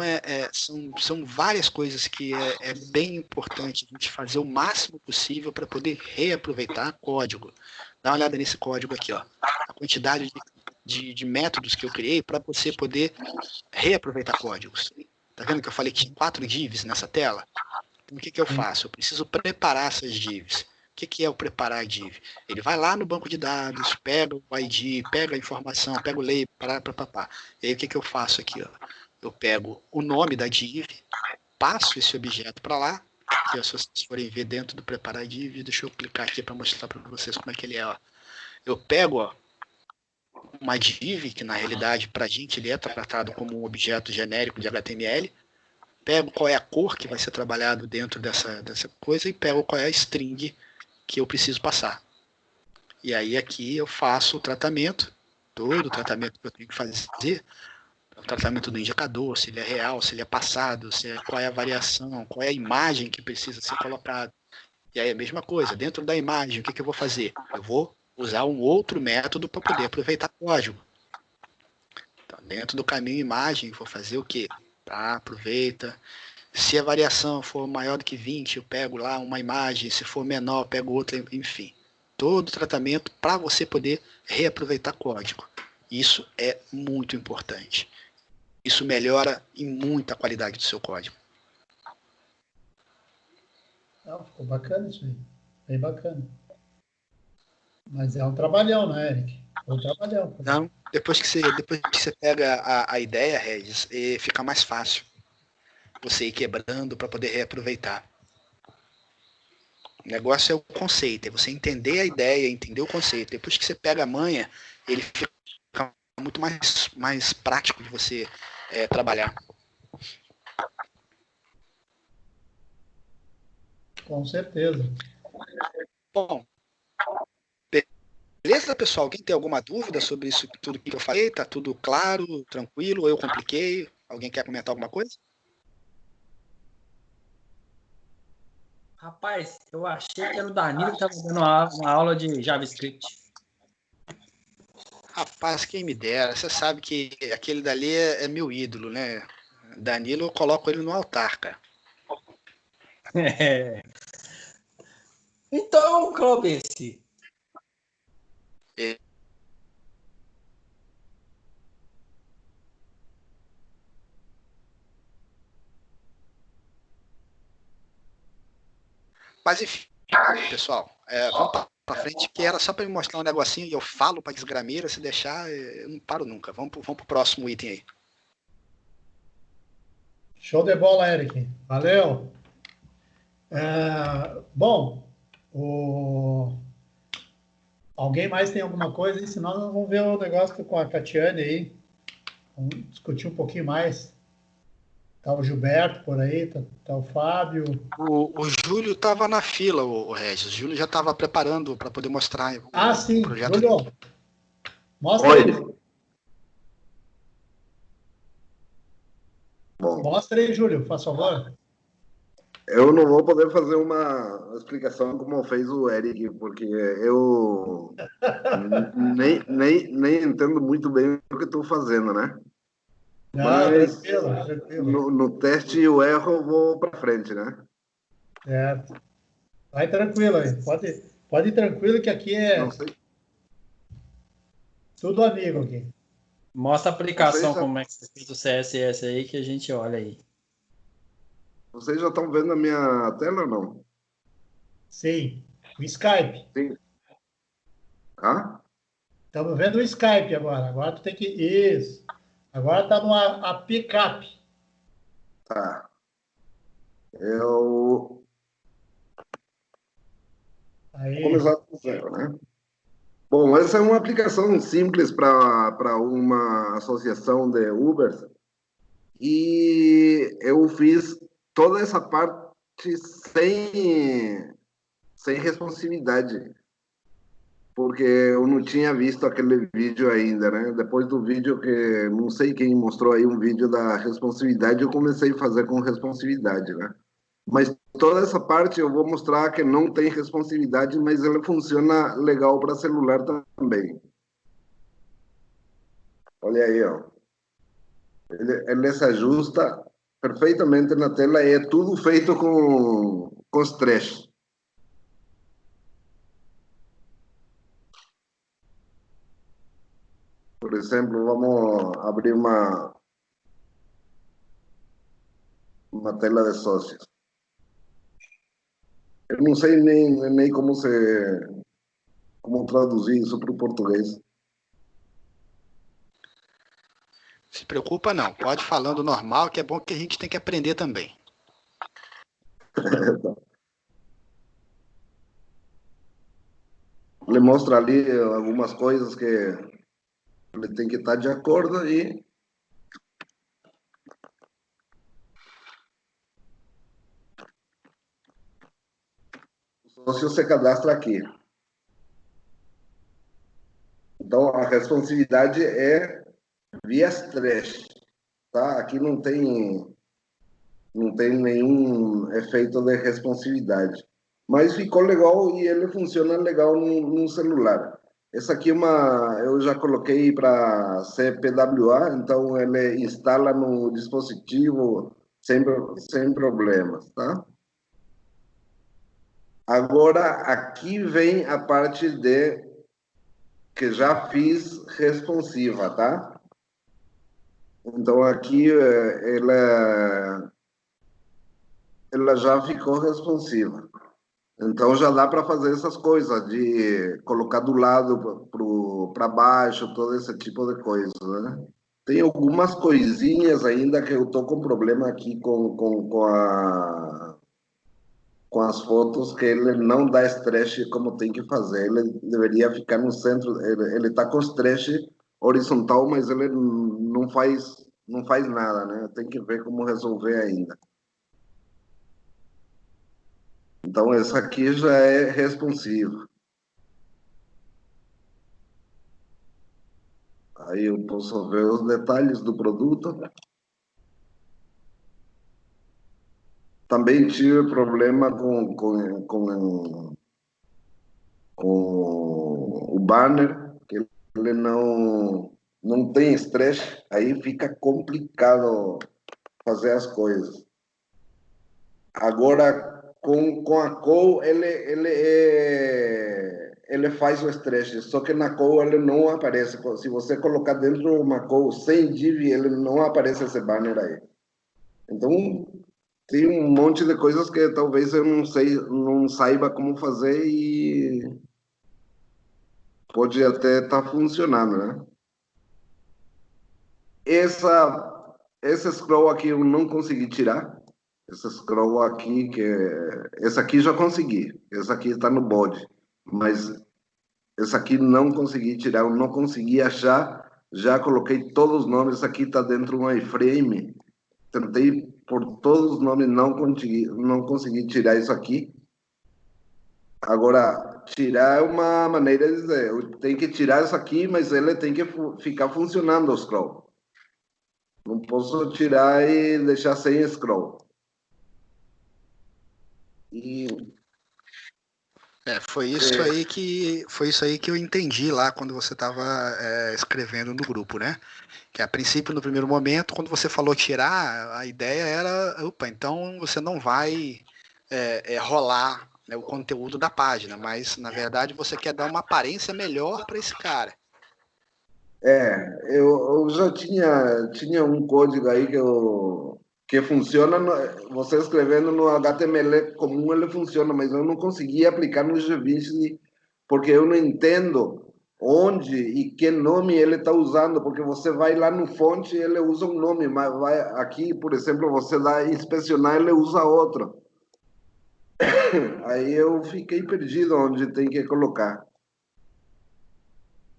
são várias coisas que é bem importante a gente fazer o máximo possível para poder reaproveitar código. Dá uma olhada nesse código aqui, ó. A quantidade de métodos que eu criei para você poder reaproveitar códigos. Tá vendo que eu falei que tinha 4 divs nessa tela? Então, o que eu faço? Eu preciso preparar essas divs. O que é o preparar div? Ele vai lá no banco de dados, pega o ID, pega a informação, pega o label, E aí o que eu faço aqui? Ó? Eu pego o nome da div, passo esse objeto para lá, que se vocês forem ver dentro do preparar div, deixa eu clicar aqui para mostrar para vocês como é que ele é. Ó. Eu pego, ó, uma div, que na realidade para a gente ele é tratado como um objeto genérico de HTML, pego qual é a cor que vai ser trabalhado dentro dessa coisa e pego qual é a string que eu preciso passar. E aí aqui eu faço o tratamento, todo o tratamento que eu tenho que fazer, o tratamento do indicador, se ele é real, se ele é passado, qual é a variação, qual é a imagem que precisa ser colocada. E aí a mesma coisa, dentro da imagem, o que eu vou fazer? Eu vou usar um outro método para poder aproveitar código. Então, dentro do caminho imagem, vou fazer o quê? Aproveita. Se a variação for maior do que 20, eu pego lá uma imagem, se for menor, eu pego outra, enfim. Todo o tratamento para você poder reaproveitar código. Isso é muito importante. Isso melhora em muito a qualidade do seu código. Não, ficou bacana isso aí. Bem bacana. Mas é um trabalhão, né, Eric? É um trabalhão. Não, depois que você pega a ideia, Regis, fica mais fácil você ir quebrando para poder reaproveitar. O negócio é o conceito, é você entender a ideia, entender o conceito. Depois que você pega a manha, ele fica muito mais prático de você trabalhar. Com certeza. Bom, beleza, pessoal? Alguém tem alguma dúvida sobre isso tudo que eu falei? Tá tudo claro, tranquilo? Eu compliquei? Alguém quer comentar alguma coisa? Rapaz, eu achei que era o Danilo que estava dando uma aula de JavaScript. Rapaz, quem me dera. Você sabe que aquele dali é meu ídolo, né? Danilo, eu coloco ele no altar, cara. É. Então, Clóvis, Mas enfim, pessoal, vamos para frente, que era só para me mostrar um negocinho e eu falo para desgrameira, se deixar, eu não paro nunca. Vamos pro próximo item aí. Show de bola, Eric. Valeu. Bom, alguém mais tem alguma coisa? E senão nós vamos ver o negócio com a Catiane aí. Vamos discutir um pouquinho mais. Tá o Gilberto por aí, tá o Fábio. O Júlio estava na fila, o Regis. O Júlio já estava preparando para poder mostrar Sim, o projeto. Júlio. Mostra Oi. aí. Bom, Mostra aí, Júlio, faz favor. eu não vou poder fazer uma explicação como fez o Eric, porque eu nem entendo muito bem o que estou fazendo, né? Não, Mas tranquilo. no teste e o erro eu vou para frente, né? Certo. Vai tranquilo aí. Pode ir tranquilo que aqui é Não sei. tudo amigo aqui. mostra a aplicação, já- como é que você fez o CSS aí, que a gente olha aí. Vocês já estão vendo a minha tela ou não? Sim, o Skype. Sim. Ah? Estamos vendo o Skype agora. Agora tu tem que... Isso. Agora está no APCAP. Tá. Eu Aí. vou começar do zero, né? Bom, essa é uma aplicação simples para uma associação de Uber. E eu fiz toda essa parte sem responsividade, porque eu não tinha visto aquele vídeo ainda, né? Depois do vídeo que não sei quem mostrou aí um vídeo da responsividade, eu comecei a fazer com responsividade, né? Mas toda essa parte eu vou mostrar que não tem responsividade, mas ela funciona legal para celular também. Olha aí, ó. Ele se ajusta perfeitamente na tela e é tudo feito com Stretch. Por exemplo, vamos abrir uma tela de sócios. Eu não sei nem como traduzir isso para o português. Se preocupa não, pode falando normal, que é bom que a gente tem que aprender também. Ele mostra ali algumas coisas que ele tem que estar de acordo e o sócio se cadastra aqui. Então, a responsividade é via Stretch, tá? Aqui não tem nenhum efeito de responsividade. Mas ficou legal e ele funciona legal no celular. Essa aqui eu já coloquei para CPWA, então ele instala no dispositivo sem problemas, tá? Agora, aqui vem a parte de que já fiz responsiva, tá? Então aqui ela já ficou responsiva. Então já dá para fazer essas coisas de colocar do lado para baixo, todo esse tipo de coisa, né? Tem algumas coisinhas ainda que eu tô com problema aqui com as fotos, que ele não dá stretch como tem que fazer. Ele deveria ficar no centro. Ele tá com stretch horizontal, mas ele não faz nada, né? Tem que ver como resolver ainda. Então, essa aqui já é responsiva. Aí eu posso ver os detalhes do produto. Também tive problema com o banner, que ele não tem stretch, aí fica complicado fazer as coisas. Agora, com a Cole, ele faz o stretch, só que na Cole ele não aparece. Se você colocar dentro de uma Cole sem div, ele não aparece esse banner aí. Então, tem um monte de coisas que talvez eu não saiba como fazer e pode até estar funcionando, né? Esse scroll aqui eu não consegui tirar. Esse scroll aqui, esse aqui já consegui. Esse aqui está no body. Mas esse aqui não consegui tirar, eu não consegui achar. Já coloquei todos os nomes. Esse aqui está dentro de um iframe. Tentei por todos os nomes, não consegui tirar isso aqui. Agora, tirar é uma maneira de dizer, eu tenho que tirar isso aqui, mas ele tem que ficar funcionando o scroll. Não posso tirar e deixar sem scroll. Foi isso aí que eu entendi lá quando você estava escrevendo no grupo, né? Que a princípio, no primeiro momento, quando você falou tirar, a ideia era, opa, então você não vai rolar, né, o conteúdo da página, mas na verdade você quer dar uma aparência melhor para esse cara. Eu já tinha um código aí que funciona, você escrevendo no HTML comum ele funciona, mas eu não conseguia aplicar no G20 porque eu não entendo onde e que nome ele está usando, porque você vai lá no fonte e ele usa um nome, mas vai aqui, por exemplo, você dá inspecionar, ele usa outro. Aí eu fiquei perdido onde tem que colocar.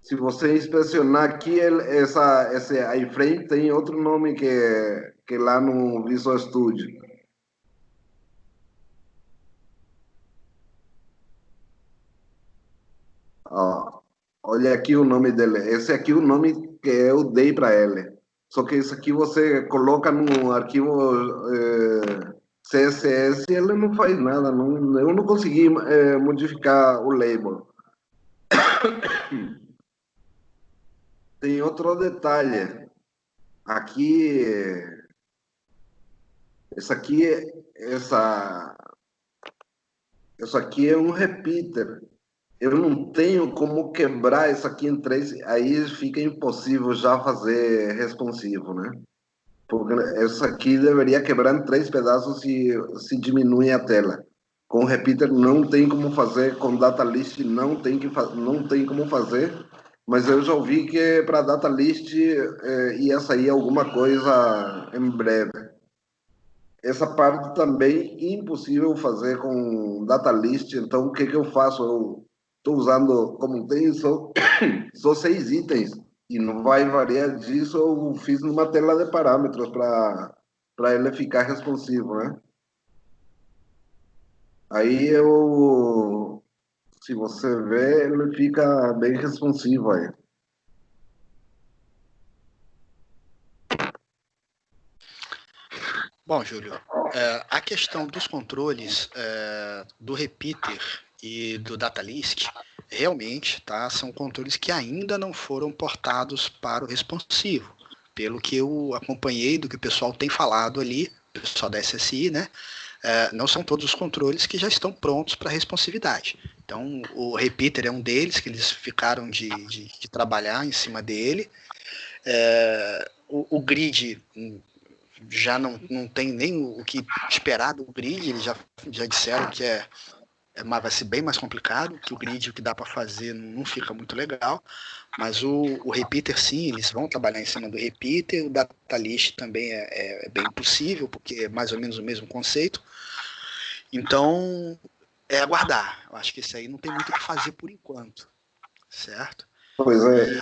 Se você inspecionar aqui, esse iframe tem outro nome que lá no Visual Studio. Ó, olha aqui o nome dele. Esse aqui é o nome que eu dei para ele. Só que esse aqui você coloca no arquivo CSS e ele não faz nada. Eu não consegui modificar o label. Tem outro detalhe. Aqui, isso aqui é um repeater. Eu não tenho como quebrar isso aqui em 3, aí fica impossível já fazer responsivo, né? Porque isso aqui deveria quebrar em 3 pedaços se diminui a tela. Com repeater não tem como fazer, com data list não tem como fazer, mas eu já ouvi que para data list ia sair alguma coisa em breve. Essa parte também impossível fazer com data list, então o que eu faço? Eu estou usando, como tem só 6 itens, e não vai variar disso, eu fiz numa tela de parâmetros para ele ficar responsivo, né? Aí se você ver, ele fica bem responsivo aí. Bom, Júlio, a questão dos controles do repeater e do data list, realmente, tá, são controles que ainda não foram portados para o responsivo. Pelo que eu acompanhei do que o pessoal tem falado ali, o pessoal da SSI, né? não são todos os controles que já estão prontos para responsividade. Então, o repeater é um deles, que eles ficaram de trabalhar em cima dele. O grid já não tem nem o que esperar do grid, eles já disseram que vai ser bem mais complicado, que o grid, o que dá para fazer não fica muito legal, mas o repeater sim, eles vão trabalhar em cima do repeater, o data list também é bem possível, porque é mais ou menos o mesmo conceito, então é aguardar. Eu acho que isso aí não tem muito o que fazer por enquanto, certo? Pois é,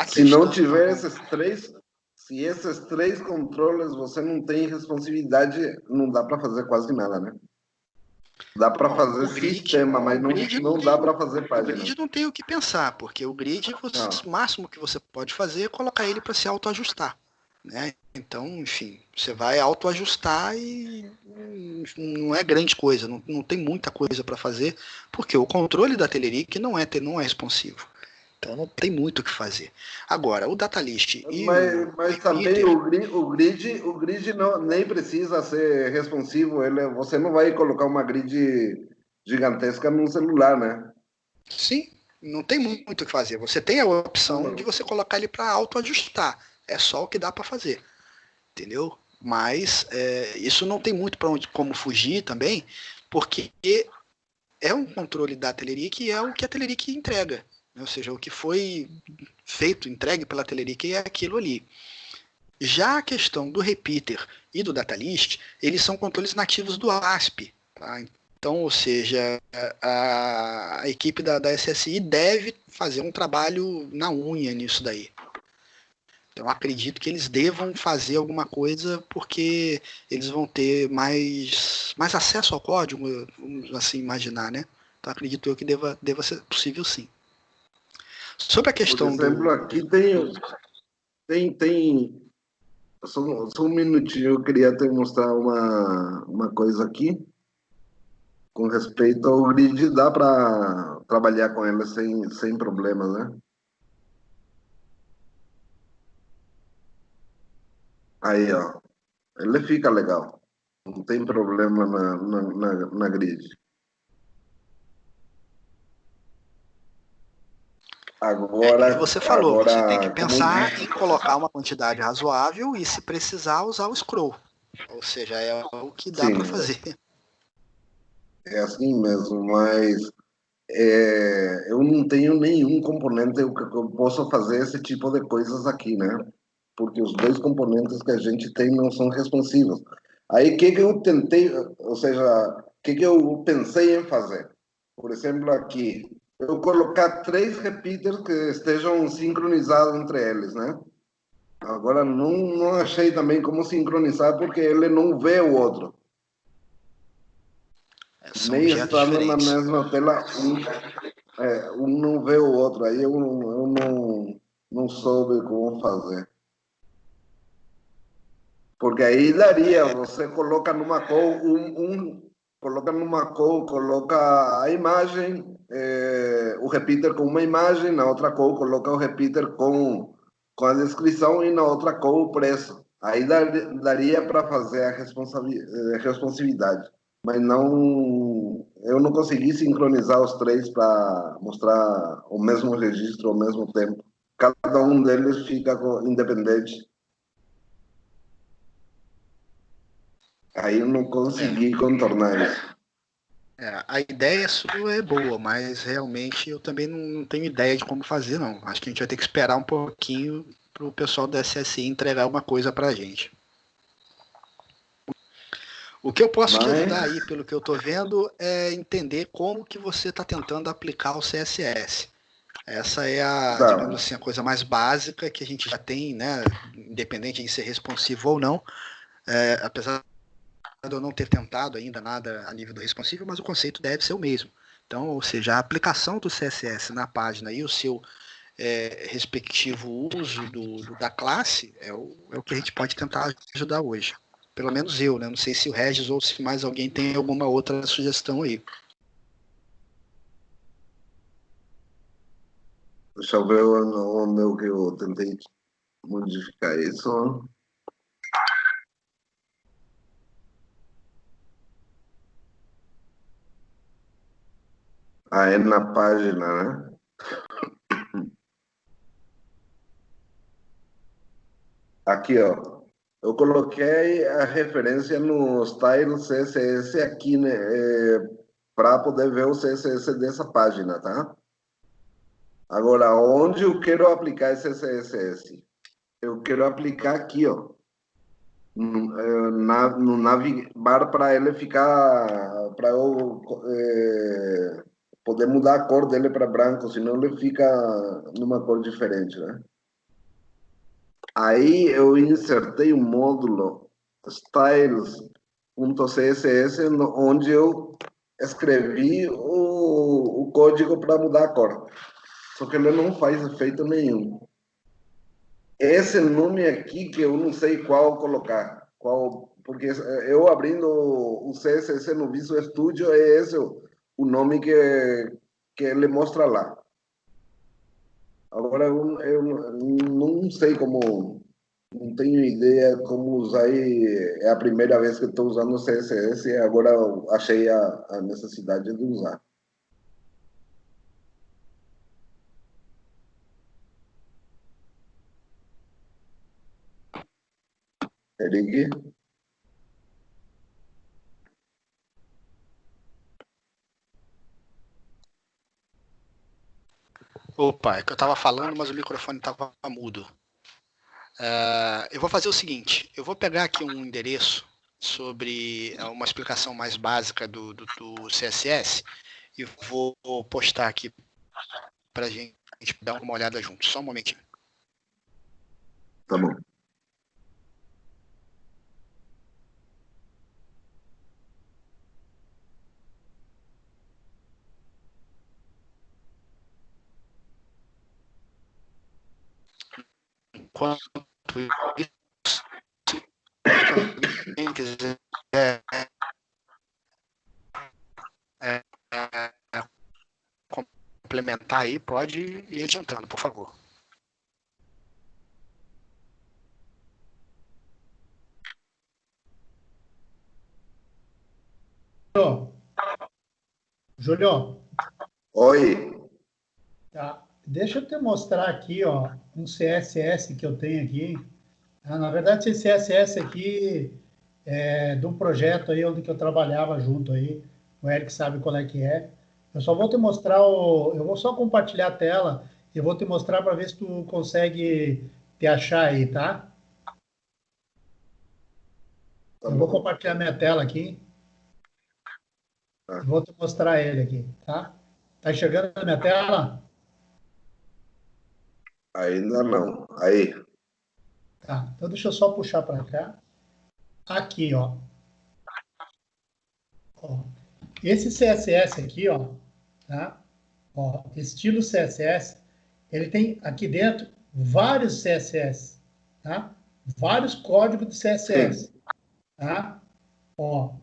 se não tiver esses três controles, você não tem responsividade, não dá para fazer quase nada, né? Dá para fazer sistema, mas não dá para fazer página. O grid não tem o que pensar, porque o grid, o máximo que você pode fazer é colocar ele para se autoajustar, né? Então, enfim, você vai autoajustar e não é grande coisa, não tem muita coisa para fazer, porque o controle da Telerik não é responsivo. Então não tem muito o que fazer. Agora, o datalist e mas também o grid não, nem precisa ser responsivo. Você não vai colocar uma grid gigantesca num celular, né? Sim, não tem muito o que fazer. Você tem a opção de você colocar ele para autoajustar. É só o que dá para fazer. Entendeu? Mas isso não tem muito como fugir também, porque é um controle da Telerik e é o que a Telerik entrega. Ou seja, o que foi feito, entregue pela Telerik é aquilo ali. Já a questão do repeater e do datalist, eles são controles nativos do ASP. Tá? Então, ou seja, a equipe da SSI deve fazer um trabalho na unha nisso daí. Então, acredito que eles devam fazer alguma coisa porque eles vão ter mais acesso ao código, vamos assim imaginar, né? Então, acredito eu que deva ser possível sim. Sobre a questão por exemplo, aqui tem só um minutinho, eu queria te mostrar uma coisa aqui com respeito ao grid. Dá para trabalhar com ele sem problemas, né? Aí, ó, ele fica legal, não tem problema na grid. Agora, que você falou, você tem que pensar em colocar uma quantidade razoável e, se precisar, usar o scroll. Ou seja, é o que dá para fazer. É assim mesmo, mas eu não tenho nenhum componente que eu possa fazer esse tipo de coisas aqui, né? Porque os dois componentes que a gente tem não são responsivos. Aí, o que eu tentei, ou seja, o que eu pensei em fazer? Por exemplo, aqui, eu colocar 3 repeaters que estejam sincronizados entre eles, né? Agora, não achei também como sincronizar, porque ele não vê o outro. Nem estando na mesma tela, um não vê o outro. Aí eu não soube como fazer. Porque aí daria, você coloca numa call, coloca a imagem, o repeater com uma imagem, na outra call coloca o repeater com a descrição e na outra call o preço. Aí daria para fazer a responsividade. Mas eu não consegui sincronizar os 3 para mostrar o mesmo registro ao mesmo tempo. Cada um deles fica independente. Aí eu não consegui contornar isso. A ideia sua é boa, mas realmente eu também não tenho ideia de como fazer, não. Acho que a gente vai ter que esperar um pouquinho para o pessoal da SSI entregar uma coisa para a gente. O que eu posso te ajudar aí, pelo que eu estou vendo, é entender como que você está tentando aplicar o CSS. Essa é digamos assim, a coisa mais básica que a gente já tem, né? Independente de ser responsivo ou não. Apesar de eu não ter tentado ainda nada a nível do responsivo, mas o conceito deve ser o mesmo. Então, ou seja, a aplicação do CSS na página e o seu respectivo uso da classe é o que a gente pode tentar ajudar hoje. Pelo menos eu, né? Não sei se o Regis ou se mais alguém tem alguma outra sugestão aí. Deixa eu ver onde eu tentei modificar isso. Aí na página, né? Aqui, ó. Eu coloquei a referência no style CSS aqui, né? Para poder ver o CSS dessa página, tá? Agora, onde eu quero aplicar esse CSS? Eu quero aplicar aqui, ó. No navegar para ele ficar, para eu poder mudar a cor dele para branco, senão ele fica numa cor diferente, né? Aí eu insertei um módulo styles.css onde eu escrevi o código para mudar a cor. Só que ele não faz efeito nenhum. Esse nome aqui que eu não sei qual colocar, porque eu abrindo o CSS no Visual Studio é esse o nome que ele mostra lá. Agora eu não sei como, não tenho ideia como usar, é a primeira vez que estou usando o CSS e agora eu achei a necessidade de usar. Eric? Opa, é que eu estava falando, mas o microfone estava mudo. Eu vou fazer o seguinte, eu vou pegar aqui um endereço sobre uma explicação mais básica do CSS e vou postar aqui para a gente dar uma olhada junto. Só um momentinho. Tá bom. Enquanto isso, quem quiser complementar aí, pode ir adiantando, por favor. Júlio, Oi. tá. Deixa eu te mostrar aqui, ó, um CSS que eu tenho aqui. Na verdade, esse CSS aqui é de um projeto aí onde que eu trabalhava junto aí. O Eric sabe qual é que é. Eu só vou te mostrar eu vou só compartilhar a tela e eu vou te mostrar para ver se tu consegue te achar aí, tá? Tá Eu vou bom. compartilhar minha tela aqui e vou te mostrar ele aqui, tá? Tá enxergando a minha tela? Ainda não. Aí. Tá. Então deixa eu só puxar para cá. Aqui, ó. Ó. Esse CSS aqui, ó, tá? Ó, estilo CSS, ele tem aqui dentro vários CSS, tá? Vários códigos de CSS, tá? Ó,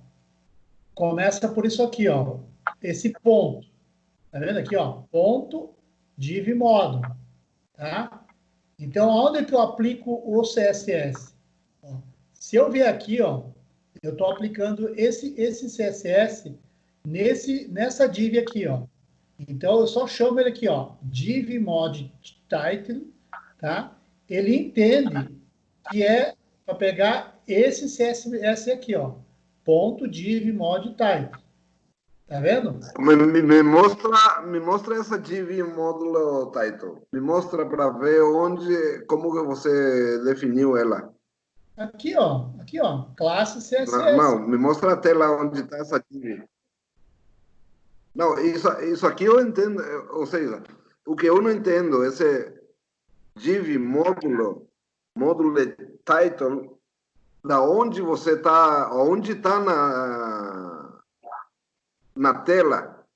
começa por isso aqui, ó. Esse ponto, tá vendo aqui, ó? Ponto, div modo, tá? Então, onde que eu aplico o CSS? Ó, se eu vier aqui, ó, eu estou aplicando esse CSS nessa div aqui, ó. Então, eu só chamo ele aqui, ó, div mod title, tá? Ele entende que é para pegar esse CSS aqui, ó, ponto div mod title. Tá vendo? Me mostra essa div módulo title. Me mostra para ver como que você definiu ela. Aqui, ó, classe CSS. Não, me mostra a tela onde está essa div. Não, isso aqui eu entendo, ou seja, o que eu não entendo, esse div módulo title, da onde você está, onde está na tela.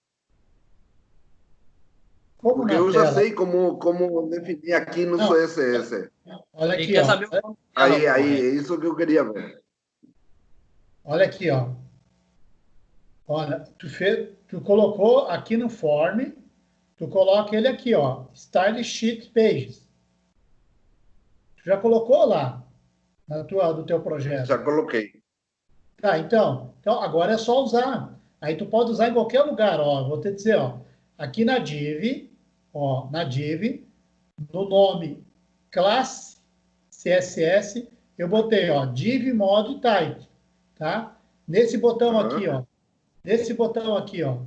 Como Porque na eu já tela? sei como definir aqui no Não. CSS. Olha Ele aqui, quer ó. saber o nome Aí, dela, é isso que eu queria ver. Olha aqui, ó. Olha, tu colocou aqui no form, tu coloca ele aqui, ó, Style Sheet Pages. Tu já colocou lá do teu projeto? Já coloquei. Tá, então agora é só usar. Aí tu pode usar em qualquer lugar, ó. Vou te dizer, ó. aqui na div, ó, na div, no nome classe CSS, eu botei, ó, div mod type, tá? Nesse botão aqui, ó,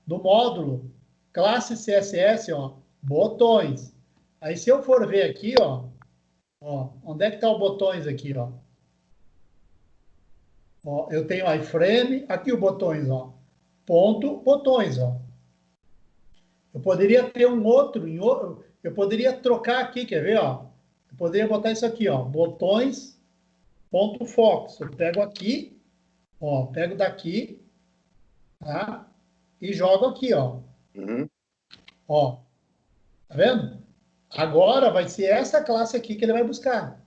no módulo classe CSS, ó, botões. Aí se eu for ver aqui, ó, onde é que tá o botões aqui, ó? Ó, eu tenho iframe, aqui o botões, ó. Ponto, botões, ó. Eu poderia ter um outro, eu poderia trocar aqui, quer ver, ó? Eu poderia botar isso aqui, ó, botões, ponto fox. Eu pego aqui, ó, pego daqui, tá? E jogo aqui, ó. Uhum. Ó, tá vendo? Agora vai ser essa classe aqui que ele vai buscar.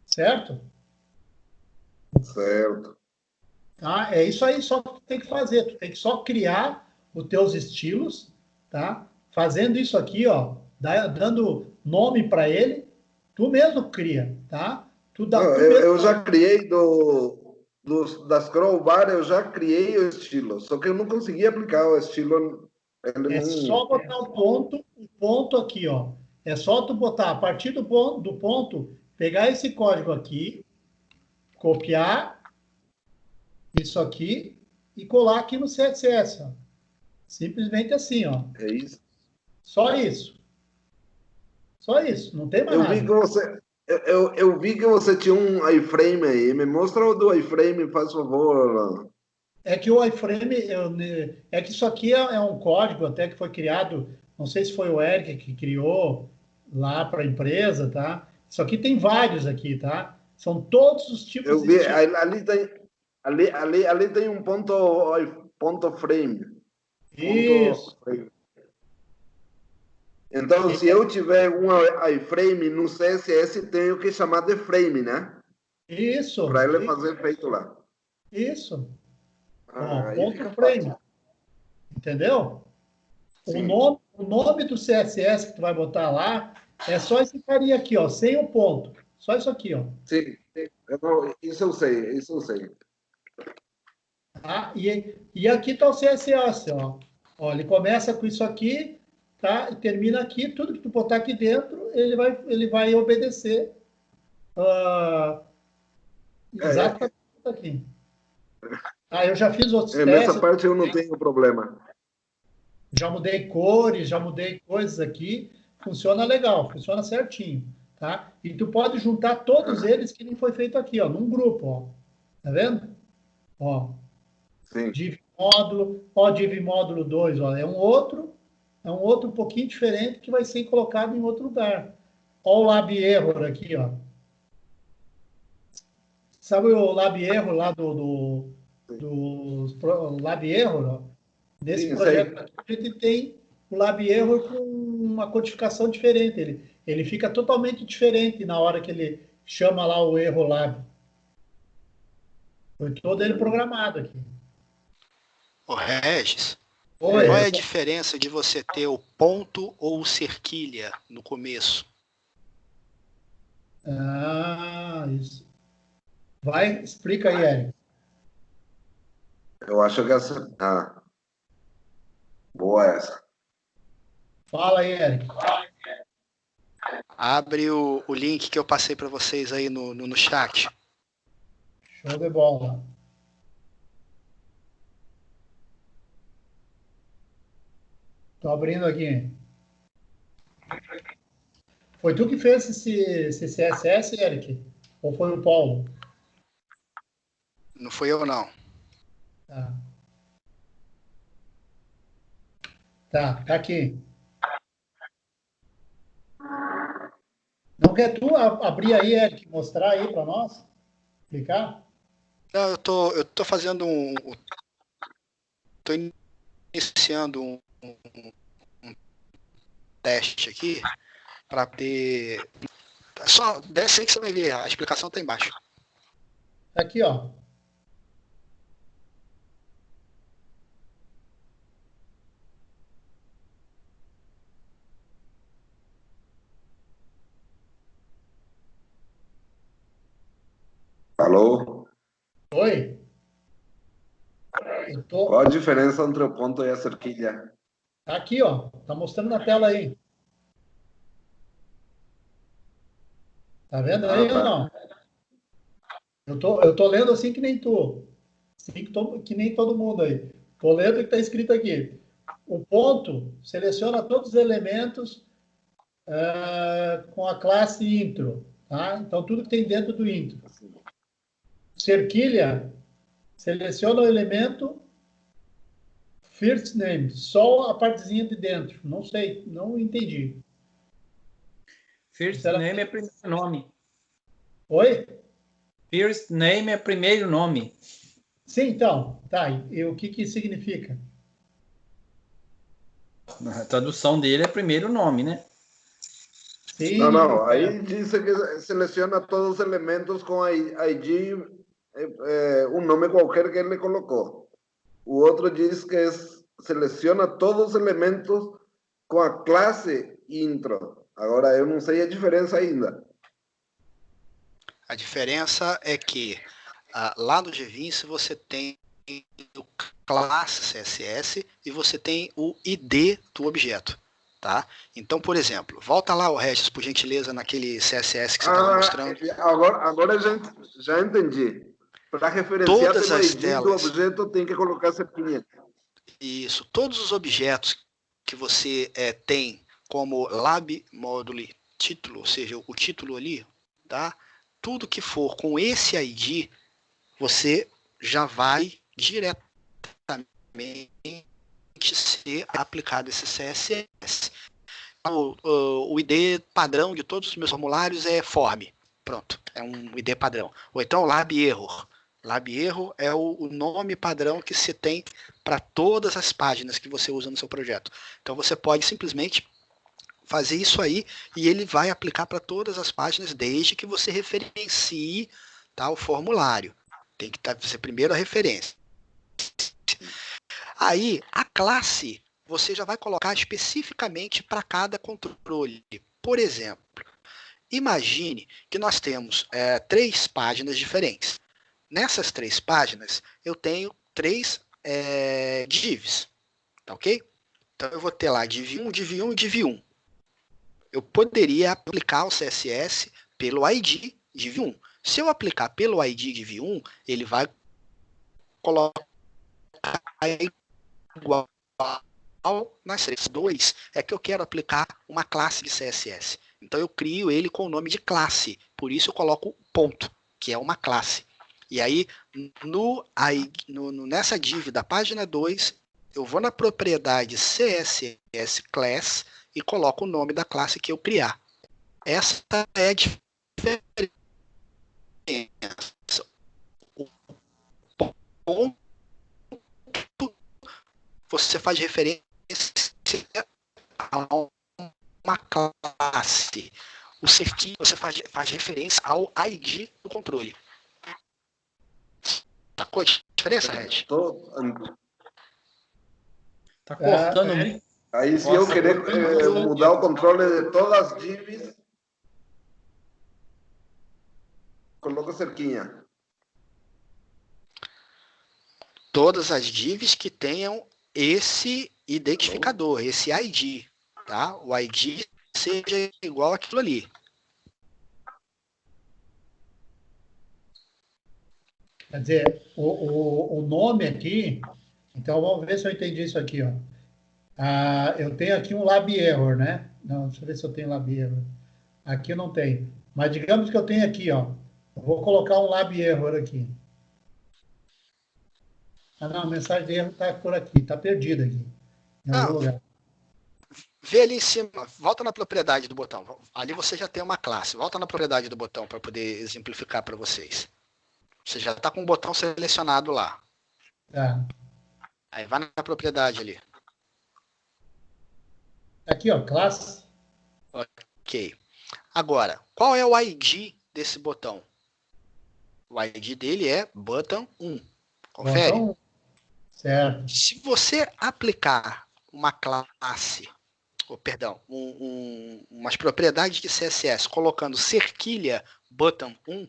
Certo? Certo. Tá? É isso aí só que tu tem que fazer. Tu tem que só criar os teus estilos, tá? Fazendo isso aqui, ó, dando nome para ele, tu mesmo cria, tá? Não, Tu eu mesmo. já criei da Scroll Bar, eu já criei o estilo, só que eu não consegui aplicar o estilo. Ele É não. só botar o ponto aqui, ó. É só tu botar a partir do ponto, pegar esse código aqui, copiar isso aqui e colar aqui no CSS, ó. Simplesmente assim, ó. É isso. Só isso. Só isso, não tem mais Eu vi que nada. você. Eu vi que você tinha um iframe aí. Me mostra o do iframe, faz favor. É que o iframe, é que isso aqui é um código até que foi criado, não sei se foi o Eric que criou lá para a empresa, tá? Isso aqui tem vários aqui, tá? São todos os tipos Eu de vi, estilos. ali tem um ponto frame. Isso, Ponto frame. Então, se é, eu tiver um iframe no CSS, tenho que chamar de frame, né? Para isso, ele fazer feito lá. isso. Ó, Aí ponto fica frame, fácil. entendeu? Sim. O nome do CSS que tu vai botar lá é só esse carinha aqui, ó, sem o ponto. Só isso aqui, ó. Sim. Isso eu sei, isso eu sei. Tá? E aqui está o CSS, ó. Ó, ele começa com isso aqui, tá? E termina aqui. Tudo que tu botar aqui dentro, ele vai obedecer É, exatamente isso aqui. Ah, eu já fiz outros nessa testes, parte eu não tenho problema. já mudei cores, já mudei coisas aqui. Funciona legal, funciona certinho, tá? E tu pode juntar todos Ah, eles que nem foi feito aqui, ó, num grupo, ó. Tá vendo? Ó, sim. div módulo 2, ó, é um outro um pouquinho diferente que vai ser colocado em outro lugar. Ó o lab error aqui, ó. Sabe o lab error lá do lab error, ó? Nesse Sim, projeto sei. aqui, a gente tem o lab error com uma codificação diferente. Ele fica totalmente diferente na hora que ele chama lá o erro lab. Foi todo ele programado aqui. Ô, Regis, Oi. qual é a diferença de você ter o ponto ou o cerquilha no começo? Ah, isso. Vai, explica aí, Eric. Eu acho que essa. Ah, boa essa. Fala aí, Eric. Abre o link que eu passei para vocês aí no chat. Show de bola. Tô abrindo aqui. Foi tu que fez esse CSS, Eric? Ou foi o Paulo? Não fui eu, não. Tá, tá aqui. Não quer tu abrir aí, Eric, mostrar aí para nós? Clicar? Não, eu tô fazendo tô iniciando um teste aqui para ter. Só desce aí que você vai ver, a explicação tá embaixo. Tá aqui, ó. Alô? Oi? Qual a diferença entre o ponto e a cerquilha? Tá aqui, ó. Tá mostrando na tela aí. Tá vendo aí ou não? Eu tô lendo assim que nem tu. Assim que nem todo mundo aí. Tô lendo o que está escrito aqui. O ponto seleciona todos os elementos com a classe intro. Tá? Então, tudo que tem dentro do intro. Cerquilha seleciona o elemento first name, só a partezinha de dentro. Não sei, não entendi. First name é primeiro nome. Oi? First name é primeiro nome. Sim, então. Tá, e o que significa? A tradução dele é primeiro nome, né? Sim, Não. Aí diz que seleciona todos os elementos com a ID, um nome qualquer que ele colocou. O outro diz que seleciona todos os elementos com a classe intro. Agora, eu não sei a diferença ainda. A diferença é que lá no GVince você tem o classe CSS e você tem o ID do objeto. Tá? Então, por exemplo, volta lá, o Regis, por gentileza, naquele CSS que você estava mostrando. Agora já entendi. Para referenciar Todas pelo as ID telas, do objeto, tem que colocar cerquilha. Isso, todos os objetos que você tem como lab module título, ou seja, o título ali, tá? Tudo que for com esse ID, você já vai diretamente ser aplicado esse CSS. O ID padrão de todos os meus formulários é form. Pronto, é um ID padrão. Ou então lab error. Lab error é o nome padrão que se tem para todas as páginas que você usa no seu projeto. Então você pode simplesmente fazer isso aí e ele vai aplicar para todas as páginas desde que você referencie, tá, o formulário. Tem que ser primeiro a referência. Aí, a classe, você já vai colocar especificamente para cada controle. Por exemplo, imagine que nós temos 3 páginas diferentes. Nessas 3 páginas, eu tenho 3 divs, tá ok? Então, eu vou ter lá div 1, div 1 e div 1. Eu poderia aplicar o CSS pelo ID div 1. Se eu aplicar pelo ID div 1, ele vai colocar igual nas 3. 2 é que eu quero aplicar uma classe de CSS. Então eu crio ele com o nome de classe. Por isso eu coloco ponto, que é uma classe. E aí, nessa div da página 2, eu vou na propriedade CSS class e coloco o nome da classe que eu criar. Essa é a diferença. O ponto você faz referência a uma classe. O cerquinho você faz referência ao ID do controle. Tá com a diferença, Red? Tá cortando muito. Aí se eu querer mudar o controle de todas as divs, coloco cerquinha. Todas as divs que tenham esse identificador, esse ID, tá? O ID seja igual àquilo ali. Quer dizer, o nome aqui, então vamos ver se eu entendi isso aqui, ó. Eu tenho aqui um lab error, né? Não, deixa eu ver se eu tenho lab error. Aqui eu não tenho. Mas digamos que eu tenho aqui, ó. Eu vou colocar um lab error aqui. Não, a mensagem de erro está por aqui, está perdida aqui. Em algum lugar. Vê ali em cima, volta na propriedade do botão. Ali você já tem uma classe. Volta na propriedade do botão para poder exemplificar para vocês. Você já está com o botão selecionado lá. Tá. Aí vai na propriedade ali. Aqui, ó, classe. Ok. Agora, qual é o ID desse botão? O ID dele é button 1. Confere. Botão. Certo. Se você aplicar uma classe, umas propriedades de CSS colocando cerquilha button 1,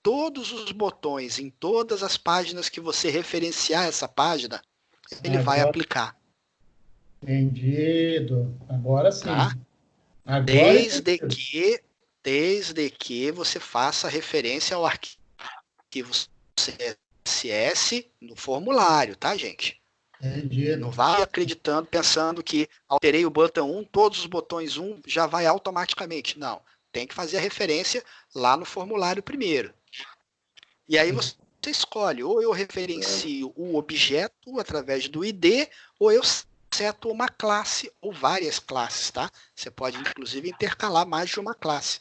todos os botões, em todas as páginas que você referenciar essa página, ele vai Agora, aplicar, entendido. Agora tá? sim. Agora Desde entendi. que você faça referência ao arquivo CSS no formulário, tá, gente? Entendido. Não vá acreditando, pensando que alterei o botão 1, todos os botões 1 já vai automaticamente. Não, tem que fazer a referência lá no formulário primeiro. E aí você escolhe, ou eu referencio o objeto através do ID, ou eu seto uma classe ou várias classes, tá? Você pode, inclusive, intercalar mais de uma classe.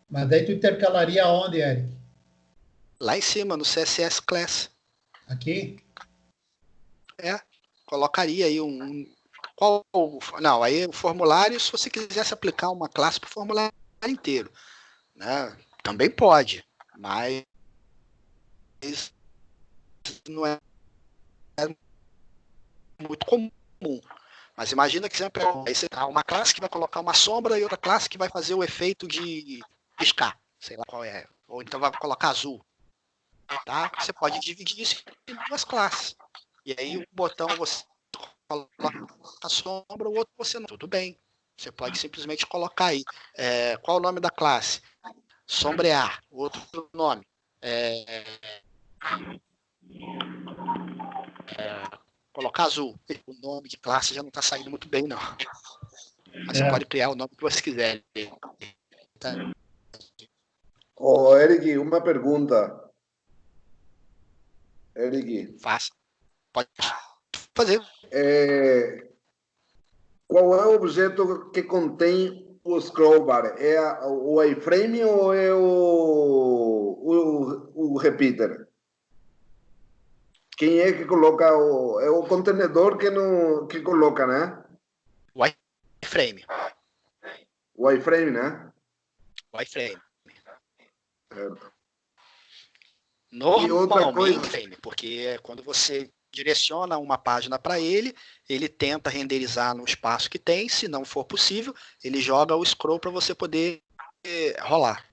Mas daí tu intercalaria onde, Eric? Lá em cima, no CSS Class. Aqui? Colocaria aí qual, não, aí o formulário, se você quisesse aplicar uma classe para o formulário inteiro, né? Também pode, mas não é muito comum. Mas imagina que aí você tá uma classe que vai colocar uma sombra e outra classe que vai fazer o efeito de piscar, sei lá qual é, ou então vai colocar azul, tá? Você pode dividir isso em duas classes. E aí o botão você coloca a sombra, o outro você não. Tudo bem. Você pode simplesmente colocar aí. Qual o nome da classe? Sombrear. Outro nome. Colocar azul. O nome de classe já não está saindo muito bem, não. Mas você pode criar o nome que você quiser. Tá? Ô, Eric, uma pergunta. Eric, Faça. Pode fazer. qual é o objeto que contém o scroll bar? É o iframe ou é o repeater? Quem é que coloca é o contenedor que coloca, né? O iframe. O iframe, né? O iframe. Certo. E outra coisa, Normalmente, porque quando você direciona uma página para ele, ele tenta renderizar no espaço que tem, se não for possível, ele joga o scroll para você poder rolar.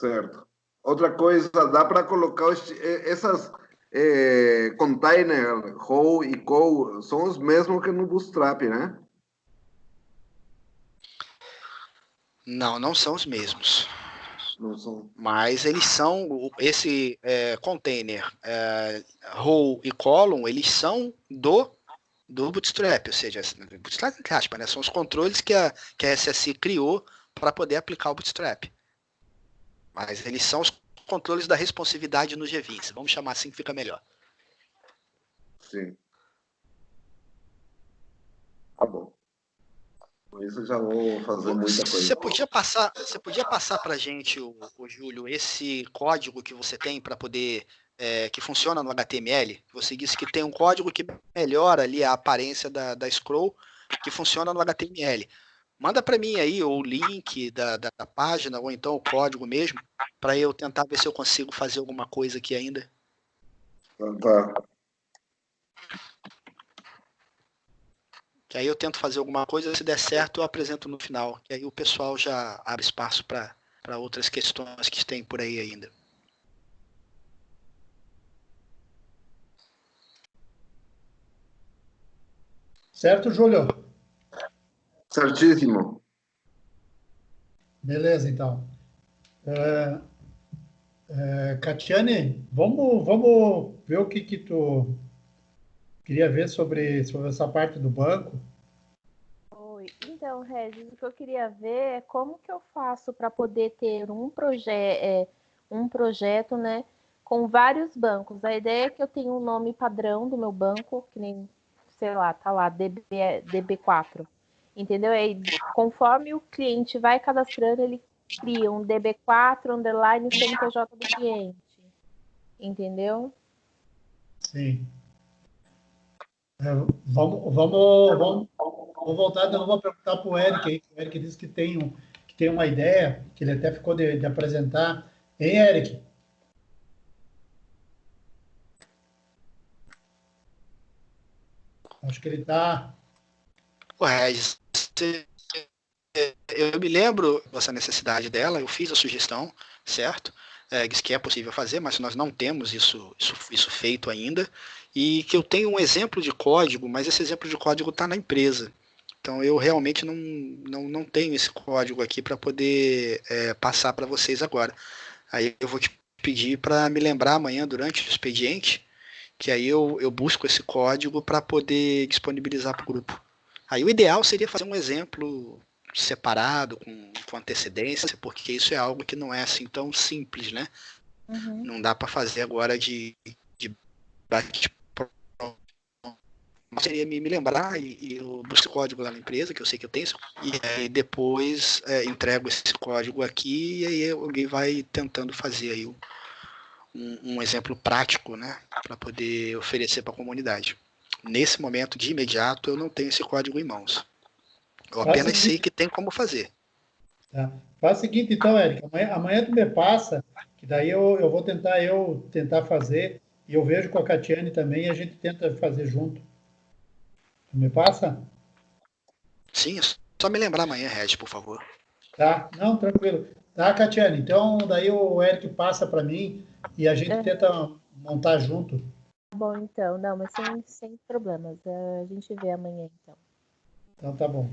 certo. Outra coisa, dá para colocar essas container, row e co, são os mesmos que no Bootstrap, né? Não, não são os mesmos. Não são. Mas eles são, esse container, row e column, eles são do Bootstrap, ou seja, Bootstrap entre aspas, né? São os controles que a SSI criou para poder aplicar o Bootstrap. Mas eles são os controles da responsividade no G20. Vamos chamar assim que fica melhor. Sim. Tá bom. Com isso eu já vou fazer muita coisa. Você podia passar para a gente, o Júlio, esse código que você tem para poder que funciona no HTML? Você disse que tem um código que melhora ali a aparência da scroll, que funciona no HTML. Manda para mim aí o link da página, ou então o código mesmo, para eu tentar ver se eu consigo fazer alguma coisa aqui ainda. Tá. Que aí eu tento fazer alguma coisa, se der certo eu apresento no final. Que aí o pessoal já abre espaço para outras questões que tem por aí ainda. Certo, Júlio? Certíssimo. Beleza, então. Catiane, vamos ver o que tu queria ver sobre essa parte do banco. Oi. Então, Regis, o que eu queria ver é como que eu faço para poder ter um projeto, né, com vários bancos. A ideia é que eu tenha um nome padrão do meu banco, que nem, sei lá, tá lá, DB4. Entendeu? Aí, conforme o cliente vai cadastrando, ele cria um DB4 underline CNPJ do cliente. Entendeu? Sim. Vamos voltar de novo a perguntar para o Eric aí. O Eric disse que tem uma ideia, que ele até ficou de apresentar. Hein, Eric? Acho que ele está. O Regis, eu me lembro dessa necessidade dela, eu fiz a sugestão, certo? Disse que é possível fazer, mas nós não temos isso feito ainda, e que eu tenho um exemplo de código, mas esse exemplo de código está na empresa. Então eu realmente não tenho esse código aqui para poder passar para vocês agora. Aí eu vou te pedir para me lembrar amanhã durante o expediente, que aí eu busco esse código para poder disponibilizar para o grupo. Aí o ideal seria fazer um exemplo separado, com antecedência, porque isso é algo que não é assim tão simples, né? Uhum. Não dá para fazer agora de bate-pronto. Seria me lembrar e eu busco o código lá na empresa, que eu sei que eu tenho, e aí depois entrego esse código aqui, e aí alguém vai tentando fazer aí um exemplo prático, né? Para poder oferecer para a comunidade. Nesse momento, de imediato, eu não tenho esse código em mãos. Eu apenas sei que tem como fazer. Tá. Faz o seguinte, então, Érica, amanhã tu me passa, que daí eu vou tentar fazer, e eu vejo com a Catiane também, e a gente tenta fazer junto. Tu me passa? Sim, é só me lembrar amanhã, Regis, por favor. Tá, não, tranquilo. Tá, Catiane, então daí o Eric passa para mim e a gente tenta montar junto. Bom, então, não, mas sem problemas. A gente vê amanhã, então. Então tá bom.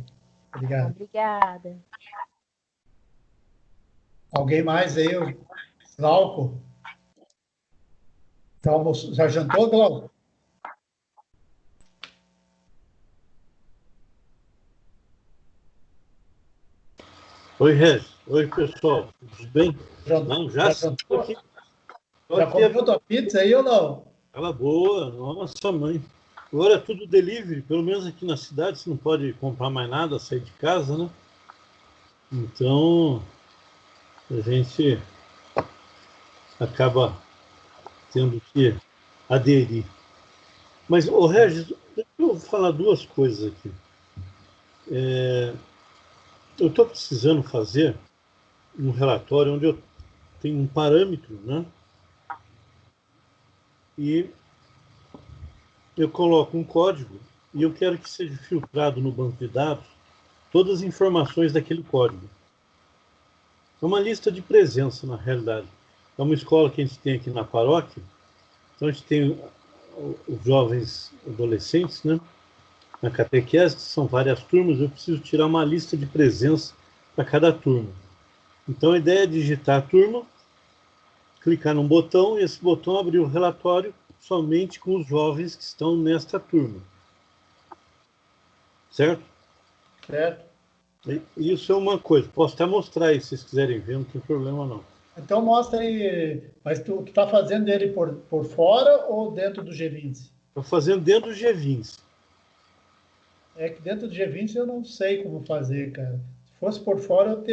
Obrigado. Obrigada. Alguém mais aí? Glauco? Já jantou, Glauco? Oi, Regis. Oi, pessoal. Tudo bem? Não, já jantou? aqui. Já comeu tua pizza aí ou não? Ela boa, nossa mãe. Agora é tudo delivery, pelo menos aqui na cidade você não pode comprar mais nada, sair de casa, né? Então a gente acaba tendo que aderir. Mas, Regis, deixa eu falar duas coisas aqui. Eu estou precisando fazer um relatório onde eu tenho um parâmetro, né? E eu coloco um código e eu quero que seja filtrado no banco de dados todas as informações daquele código. É uma lista de presença, na realidade. É uma escola que a gente tem aqui na paróquia. Então a gente tem os jovens adolescentes, né? Na catequese, são várias turmas, eu preciso tirar uma lista de presença para cada turma. Então a ideia é digitar a turma, clicar num botão e esse botão abrir o relatório somente com os jovens que estão nesta turma. Certo? Certo. Isso é uma coisa. Posso até mostrar aí, se vocês quiserem ver, não tem problema não. Então mostra aí, mas tu está fazendo ele por fora ou dentro do G20? Estou fazendo dentro do G20. É que dentro do G20 eu não sei como fazer, cara. Se fosse por fora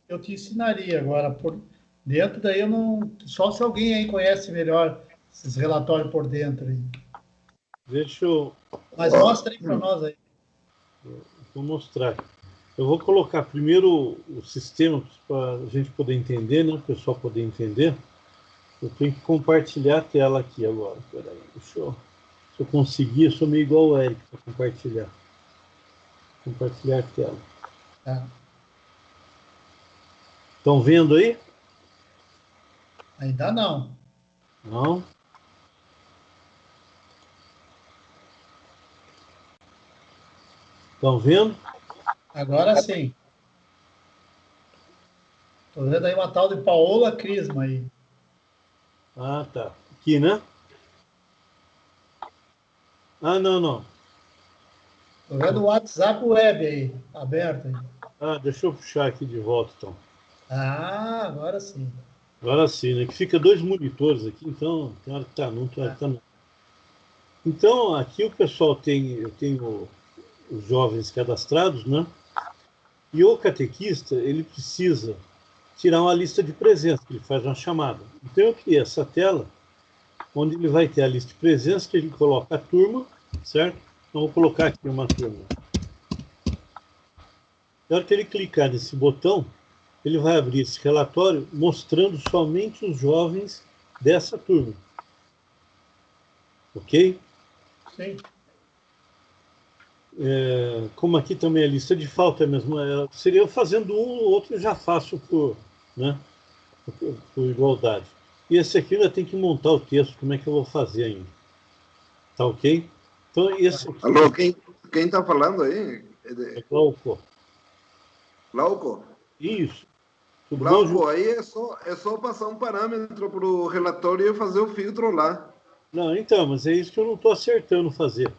eu te ensinaria. Agora, por dentro daí eu não... Só se alguém aí conhece melhor esses relatórios por dentro aí. Deixa eu... Mas mostra aí para nós aí. Vou mostrar. Eu vou colocar primeiro o sistema para a gente poder entender, né? O pessoal poder entender. Eu tenho que compartilhar a tela aqui agora. Peraí, se eu conseguir, eu sou meio igual o Eric para compartilhar. Compartilhar a tela. Tá. Estão vendo aí? Ainda não. Não? Estão vendo? Agora sim. Estou vendo aí uma tal de Paola Crisma aí. Ah, tá. Aqui, né? Ah, não. Estou vendo o WhatsApp web aí, aberto aí. Ah, deixa eu puxar aqui de volta, então. Ah, agora sim. Agora sim, né? Que fica dois monitores aqui, então tem hora que tá num, tem hora que tá não. Então, aqui o pessoal eu tenho os jovens cadastrados, né? E o catequista, ele precisa tirar uma lista de presença, ele faz uma chamada. Então, eu criei essa tela, onde ele vai ter a lista de presença, que ele coloca a turma, certo? Então, vou colocar aqui uma turma. Na hora que ele clicar nesse botão, ele vai abrir esse relatório mostrando somente os jovens dessa turma. Ok? Sim. como aqui também é lista de falta mesmo, seria eu fazendo um ou outro, eu já faço por igualdade. E esse aqui ainda tem que montar o texto, como é que eu vou fazer ainda. Tá ok? Então, esse aqui... Alô, quem está falando aí? É Glauco. Glauco? Isso. Tudo Glauco, bom, aí é só passar um parâmetro para o relatório e fazer o filtro lá. Não, então, mas é isso que eu não estou acertando fazer.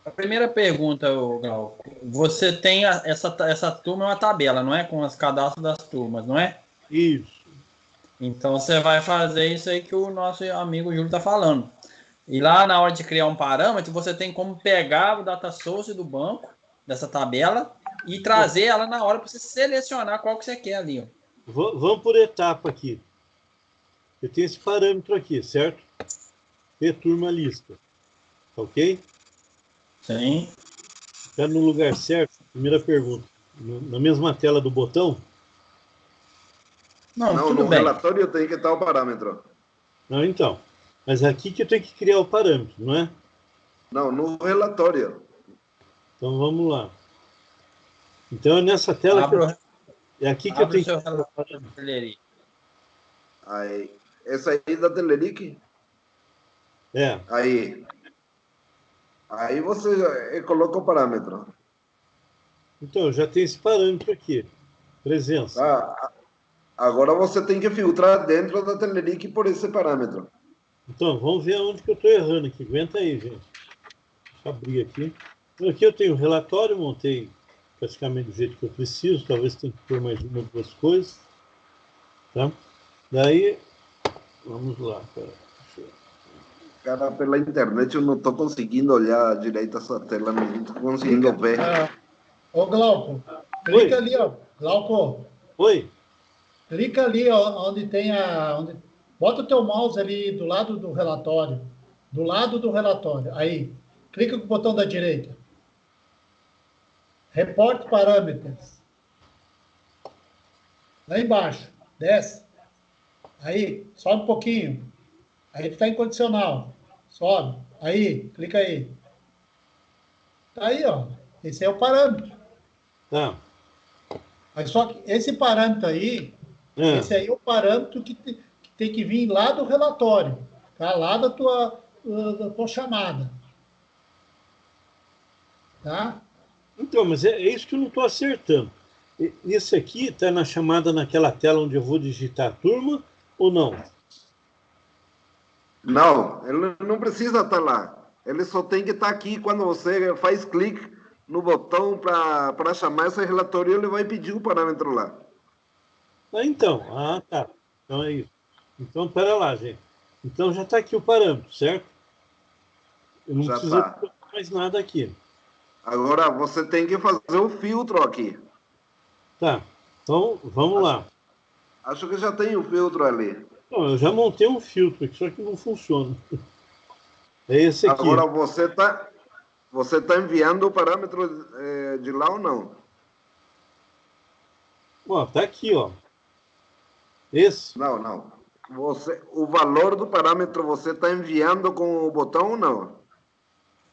A primeira pergunta, Glauco. Você tem essa turma, é uma tabela, não é? Com os cadastros das turmas, não é? Isso. Então você vai fazer isso aí que o nosso amigo Júlio está falando. E lá na hora de criar um parâmetro, você tem como pegar o data source do banco, dessa tabela, e trazer ela na hora para você selecionar qual que você quer ali. Ó. Vamos por etapa aqui. Eu tenho esse parâmetro aqui, certo? Turma lista. Tá ok? Sim. Está no lugar certo? Primeira pergunta. Na mesma tela do botão? Não, tudo no bem. relatório tem que estar o parâmetro. Não, então. Mas é aqui que eu tenho que criar o parâmetro, não é? Não, no relatório. Então vamos lá. Então é nessa tela é aqui que eu tenho que criar o parâmetro. Aí. Essa aí da Teleric? É. Aí você coloca o parâmetro. Então, eu já tenho esse parâmetro aqui. Presença. Agora você tem que filtrar dentro da Teleric por esse parâmetro. Então, vamos ver onde que eu estou errando aqui. Aguenta aí, gente. Deixa eu abrir aqui. Então, aqui eu tenho o relatório, montei praticamente do jeito que eu preciso. Talvez tenha que pôr mais uma ou duas coisas. Tá? Daí, vamos lá. Cara, pela internet eu não estou conseguindo olhar direito essa tela, não estou conseguindo ver. Ô, Glauco, clica ali, ó. Glauco. Oi. Clica ali, ó, onde tem bota o teu mouse ali do lado do relatório. Do lado do relatório. Aí, clica com o botão da direita. Report Parameters. Lá embaixo. Desce. Aí, sobe um pouquinho. Aí está em condicional. Sobe. Aí, clica aí. Tá aí, ó. Esse é o parâmetro. Tá. Mas só que esse parâmetro aí, esse aí é o parâmetro que tem que vir lá do relatório. Tá? Lá da tua chamada. Tá? Então, mas é isso que eu não estou acertando. Esse aqui está na chamada naquela tela onde eu vou digitar a turma ou não? Não, ele não precisa estar lá. Ele só tem que estar aqui quando você faz clique no botão para chamar esse relatório, ele vai pedir o parâmetro lá. Então, tá. Então é isso. Então, pera lá, gente. Então já está aqui o parâmetro, certo? Eu não preciso colocar mais nada aqui. Agora você tem que fazer o filtro aqui. Tá. Então, vamos lá. Acho que já tem o filtro ali. Não, eu já montei um filtro aqui, só que não funciona. É esse aqui. Agora você tá enviando o parâmetro de lá ou não? Ó, tá aqui, ó. Esse? Não. O valor do parâmetro você está enviando com o botão ou não?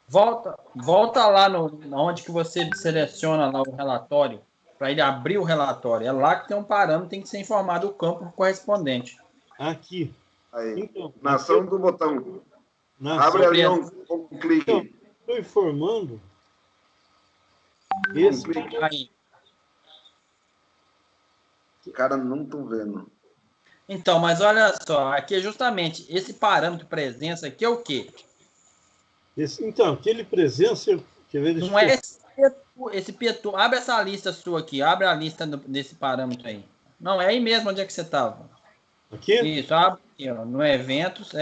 Volta lá onde que você seleciona lá o relatório, para ele abrir o relatório. É lá que tem um parâmetro, tem que ser informado o campo correspondente. Aqui. Aí. Então, na ação do botão. Abre ali um clique. Então, estou informando. Esse aí. Cara, não estou vendo. Então, mas olha só, aqui é justamente esse parâmetro presença aqui é o quê? Então, aquele presença... Não é esse P2. Abre essa lista sua aqui, abre a lista desse parâmetro aí. Não, é aí mesmo onde é que você estava. Aqui? Isso, abre aqui, ó, no eventos,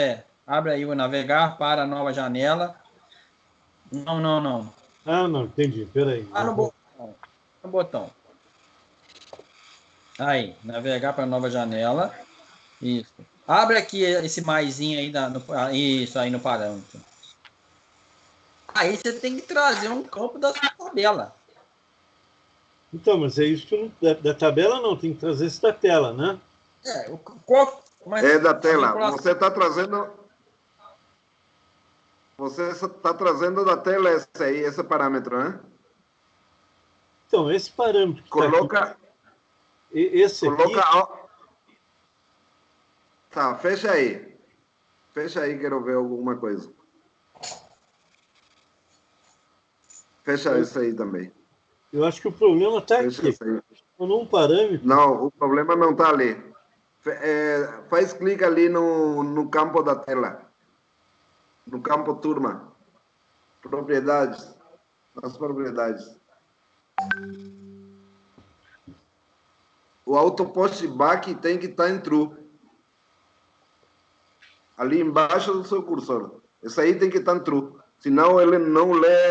abre aí o navegar para a nova janela. Não. Ah, não, entendi, peraí. No botão. Aí, navegar para a nova janela. Isso. Abre aqui esse maisinho aí, isso aí no parâmetro. Aí você tem que trazer um campo da sua tabela. Então, mas é isso que da tabela não, tem que trazer isso da tela, né? É da tela. Você está trazendo... Você está trazendo da tela esse parâmetro, né? Então, esse parâmetro que Coloca... tá aqui, esse Coloca... aqui... Tá, fecha aí. Fecha aí, quero ver alguma coisa. Fecha isso aí também. Eu acho que o problema está Fecha aqui. isso aí. Num parâmetro... Não, o problema não está ali. Faz clique ali no campo da tela. No campo turma. Propriedades. As propriedades. O autopost back tem que estar em true. Ali embaixo do seu cursor. Esse aí tem que estar em true. Senão ele não lê,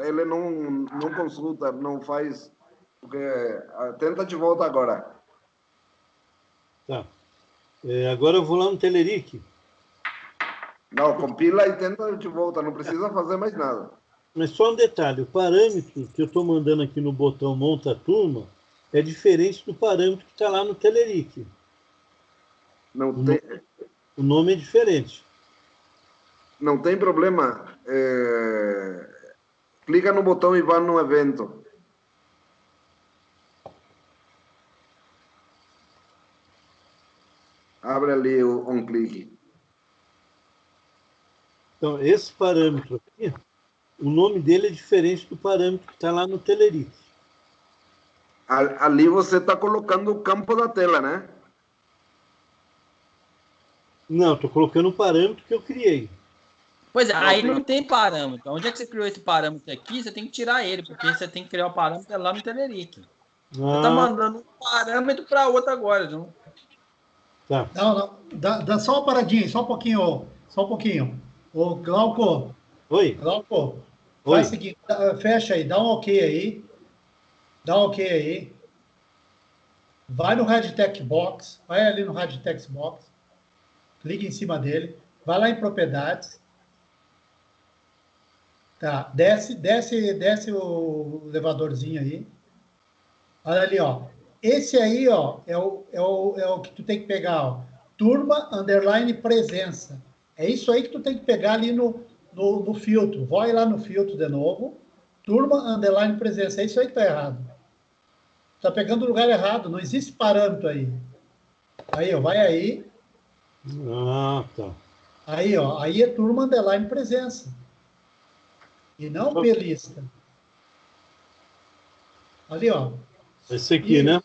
ele não consulta, não faz. Porque, tenta de volta agora. Tá. Agora eu vou lá no Telerik. Não, compila e tenta de volta. Não precisa fazer mais nada. Mas só um detalhe. O parâmetro que eu estou mandando aqui no botão Monta Turma é diferente do parâmetro que está lá no Telerik. Não tem... O nome é diferente. Não tem problema. Clica no botão e vá no evento. Abre ali o on-click. Então, esse parâmetro aqui, o nome dele é diferente do parâmetro que está lá no Telerik. Ali você está colocando o campo da tela, né? Não, estou colocando o parâmetro que eu criei. Pois é, aí não tem parâmetro. Onde é que você criou esse parâmetro aqui? Você tem que tirar ele, porque você tem que criar o parâmetro lá no Telerik. Você está mandando um parâmetro para outro agora, não? Tá. Não. Dá só uma paradinha, só um pouquinho. Só um pouquinho. Ô, Glauco. Oi. Glauco, Oi. faz o seguinte, fecha aí, dá um ok aí. Dá um ok aí. Vai no RadTech Box, vai ali no RadTech Box, clica em cima dele, vai lá em propriedades. Tá, desce o elevadorzinho aí. Olha ali, ó. Esse aí, ó, é o que tu tem que pegar, ó. Turma, underline, presença. É isso aí que tu tem que pegar ali no filtro. Vai lá no filtro de novo. Turma, underline, presença. É isso aí que tá errado. Tá pegando o lugar errado. Não existe parâmetro aí. Aí, ó, vai aí. Ah, tá. Aí, ó. Aí é turma, underline, presença. E não P-lista. Ali, ó. Esse aqui, né?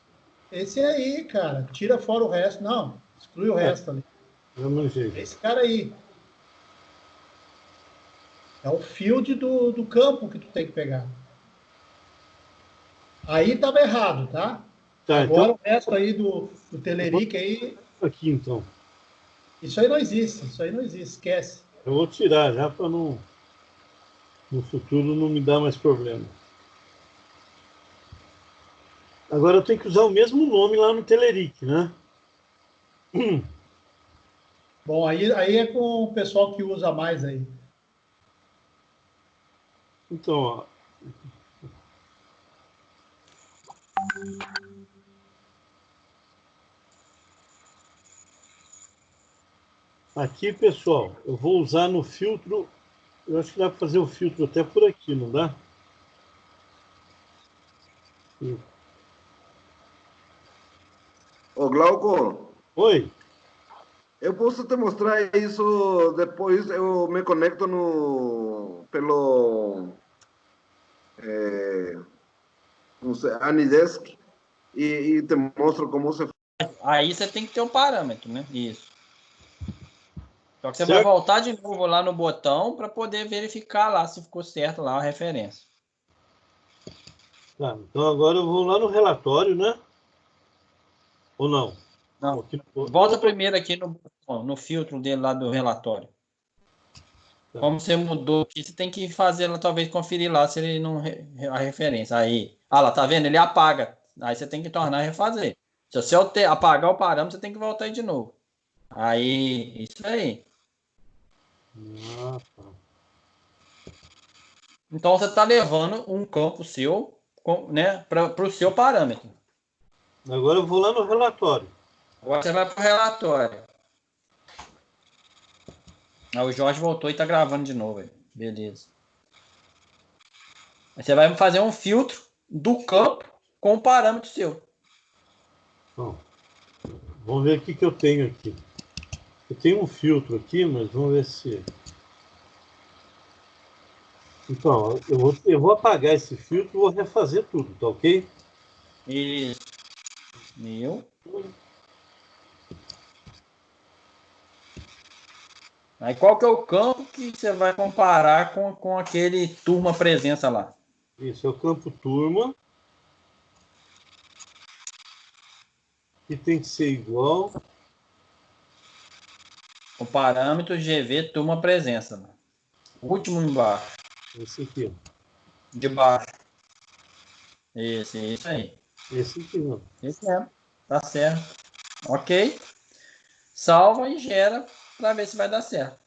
Esse aí, cara. Tira fora o resto. Não, exclui o resto ali. Esse cara aí. É o field do campo que tu tem que pegar. Aí estava errado, tá? Agora então, o resto aí do Telerik aí... Aqui, então. Isso aí não existe. Isso aí não existe. Esquece. Eu vou tirar já para não... No futuro não me dar mais problema. Agora eu tenho que usar o mesmo nome lá no Telerik, né? Bom, aí é com o pessoal que usa mais aí. Então, ó. Aqui, pessoal, eu vou usar no filtro. Eu acho que dá para fazer o filtro até por aqui, não dá? Ô, Glauco. Oi. Eu posso te mostrar isso depois. Eu me conecto pelo Anidesk e te mostro como você faz. Aí você tem que ter um parâmetro, né? Isso. Só que você vai voltar de novo lá no botão para poder verificar lá se ficou certo lá a referência. Tá, então agora eu vou lá no relatório, né? Ou não? Não. Volta primeiro aqui no filtro dele lá do relatório. Tá. Como você mudou aqui, você tem que fazer, talvez conferir lá se ele não... a referência. Aí, lá, tá vendo? Ele apaga. Aí você tem que tornar e refazer. Se você apagar o parâmetro, você tem que voltar aí de novo. Aí, isso aí. Ah, tá. Então você está levando um campo seu, né, para o seu parâmetro. Agora eu vou lá no relatório. Agora você vai para o relatório. O Jorge voltou e tá gravando de novo aí. Beleza. Aí você vai fazer um filtro do campo com o parâmetro seu. Bom, vamos ver o que eu tenho aqui. Eu tenho um filtro aqui, mas vamos ver se... Então, eu vou apagar esse filtro e vou refazer tudo, tá ok? Isso. Meu. Aí qual que é o campo que você vai comparar com aquele turma presença lá? Isso é o campo turma. Que tem que ser igual. O parâmetro GV turma presença. Mano. O último embaixo. Esse aqui, ó. De baixo. Isso aí. Esse aqui, ó. Esse mesmo. Tá certo. Ok. Salva e gera para ver se vai dar certo.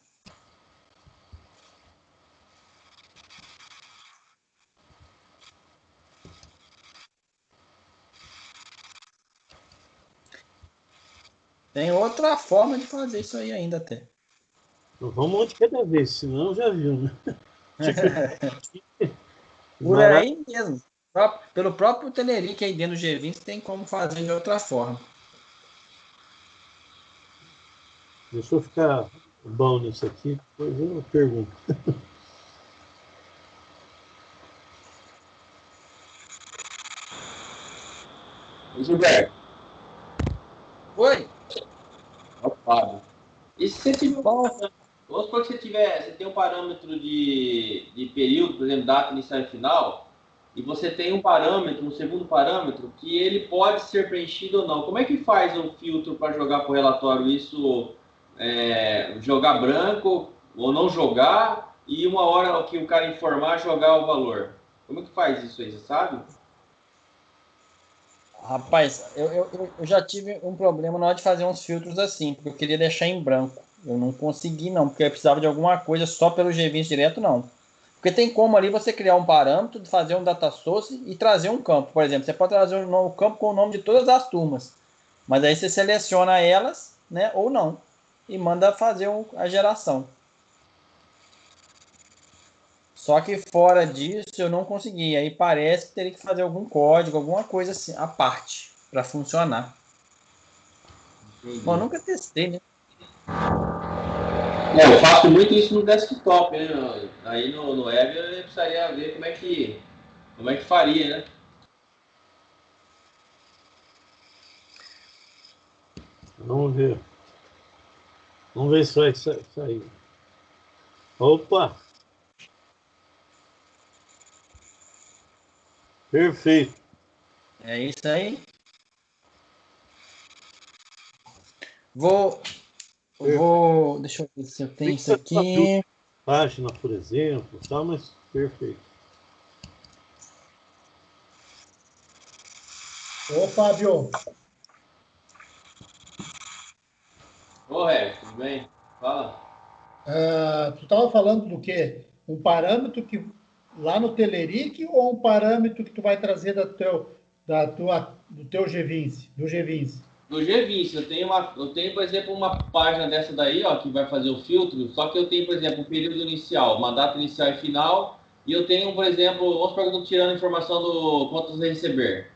Tem outra forma de fazer isso aí ainda até. Então, vamos um de cada vez, senão já viu, né? Por aí mesmo. Pelo próprio Teleric aí dentro do G20 tem como fazer de outra forma. Deixa eu ficar bom nisso aqui, depois eu pergunto. Gilberto. Oi? Fábio. E se você tiver vamos supor que você tem um parâmetro de período, por exemplo, data inicial e final, e você tem um parâmetro, um segundo parâmetro, que ele pode ser preenchido ou não. Como é que faz um filtro para jogar para o relatório isso, jogar branco ou não jogar, e uma hora que o cara informar, jogar o valor? Como é que faz isso aí, você sabe? Rapaz, eu já tive um problema na hora de fazer uns filtros assim, porque eu queria deixar em branco. Eu não consegui, não, porque eu precisava de alguma coisa só pelo G20 direto, não. Porque tem como ali você criar um parâmetro, fazer um data source e trazer um campo. Por exemplo, você pode trazer um campo com o nome de todas as turmas. Mas aí você seleciona elas, né, ou não, e manda fazer a geração. Só que fora disso eu não consegui. Aí parece que teria que fazer algum código, alguma coisa assim, à parte, para funcionar. Bom, eu nunca testei, né? Eu faço muito isso no desktop, né? Aí no web eu precisaria ver como é que faria, né? Vamos ver. Vamos ver se vai sair. Opa! Perfeito. É isso aí. Deixa eu ver se eu tenho isso aqui. Página, por exemplo, tá, mas perfeito. Ô, Fábio. Ô, Ré, tudo bem? Fala. Tu estava falando do quê? Um parâmetro que lá no Teleric ou um parâmetro que tu vai trazer do teu G20, do G20? No G20, eu tenho, por exemplo, uma página dessa daí, ó, que vai fazer o filtro, só que eu tenho, por exemplo, um período inicial, uma data inicial e final, e eu tenho, por exemplo, vamos supor que eu estou tirando informação do quantos receber.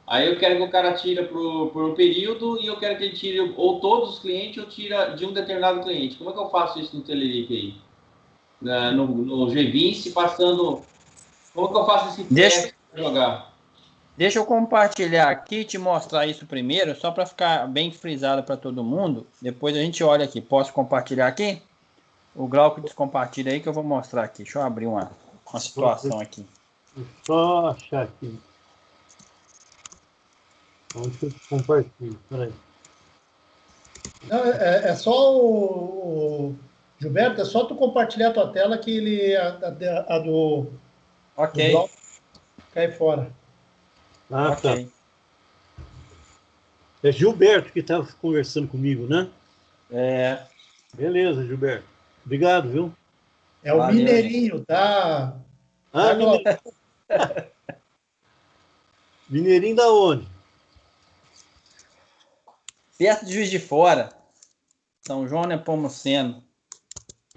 Aí eu quero que o cara tire por um período e eu quero que ele tire ou todos os clientes ou tira de um determinado cliente. Como é que eu faço isso no Teleric aí? No G20, passando... Como que eu faço esse teste para jogar? Deixa eu compartilhar aqui e te mostrar isso primeiro, só para ficar bem frisado para todo mundo. Depois a gente olha aqui. Posso compartilhar aqui? O Glauco descompartilha aí que eu vou mostrar aqui. Deixa eu abrir uma situação aqui. Só achar aqui. Onde que eu compartilho? Peraí. Não, é só Gilberto, é só tu compartilhar a tua tela que a do Ok. cai fora. Ah, Ok. tá. É Gilberto que estava conversando comigo, né? É. Beleza, Gilberto. Obrigado, viu? É o Valeu, Mineirinho, tá? Ah, Glauco? Mineirinho da onde? Perto de Juiz de Fora. São João Nepomuceno.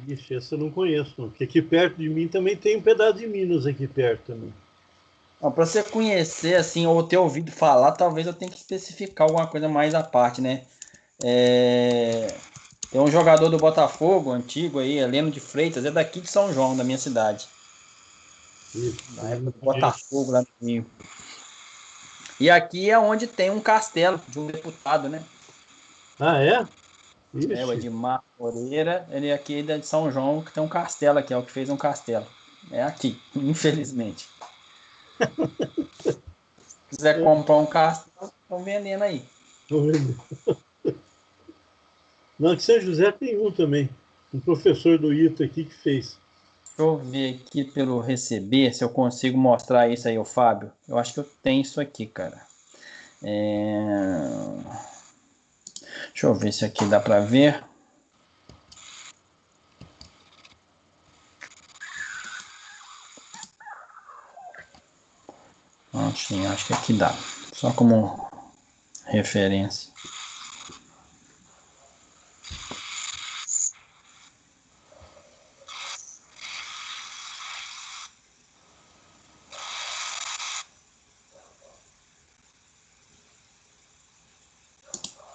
Ixi, essa eu não conheço, não. Porque aqui perto de mim também tem um pedaço de Minas aqui perto também. Para você conhecer, assim, ou ter ouvido falar, talvez eu tenha que especificar alguma coisa mais à parte, né? Tem um jogador do Botafogo, antigo aí, Heleno de Freitas, é daqui de São João, da minha cidade. Isso, Na época do Botafogo, lá no Rio. E aqui é onde tem um castelo de um deputado, né? Ah, é? O Ixi, Edmar Moreira, ele aqui é de São João, que tem um castelo aqui, é o que fez um castelo. É aqui, infelizmente. Se quiser comprar um castelo, estão vendendo aí. tô vendo. Não, de São José tem um também. Um professor do ITA aqui que fez. Deixa eu ver aqui pelo receber, se eu consigo mostrar isso aí, o Fábio. Eu acho que eu tenho isso aqui, cara. Deixa eu ver se aqui dá para ver. Sim, acho que aqui dá. Só como referência.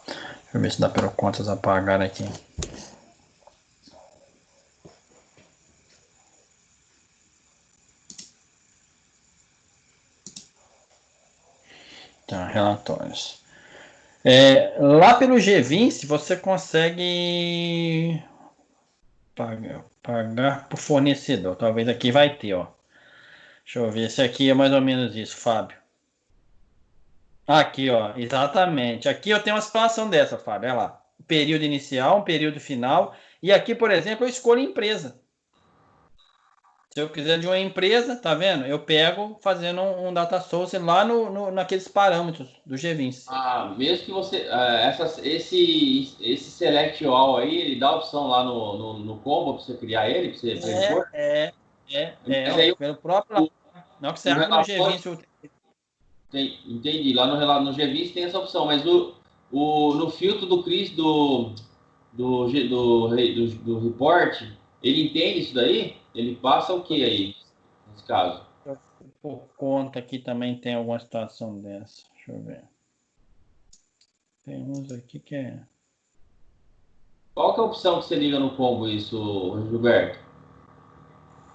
Deixa eu ver se dá para contas apagar aqui. Tá, relatórios. Lá pelo G20 você consegue pagar por fornecedor. Talvez aqui vai ter, ó. Deixa eu ver se aqui é mais ou menos isso, Fábio. Aqui, ó, exatamente. Aqui eu tenho uma situação dessa, Fábio. Olha lá. Um período inicial, um período final. E aqui, por exemplo, eu escolho empresa. Se eu quiser de uma empresa, tá vendo? Eu pego fazendo um data source lá naqueles parâmetros do G20. Mesmo que você. Esse select all aí, ele dá a opção lá no combo para você criar ele, para você impor. Mas aí Pelo próprio. Não que você abre no G20. Entendi. Lá no G20 tem essa opção, mas no filtro do Cris do report, ele entende isso daí? Ele passa o que aí, nesse caso? Por conta aqui também tem alguma situação dessa. Deixa eu ver. Tem uns aqui que é. Qual que é a opção que você liga no combo isso, Gilberto?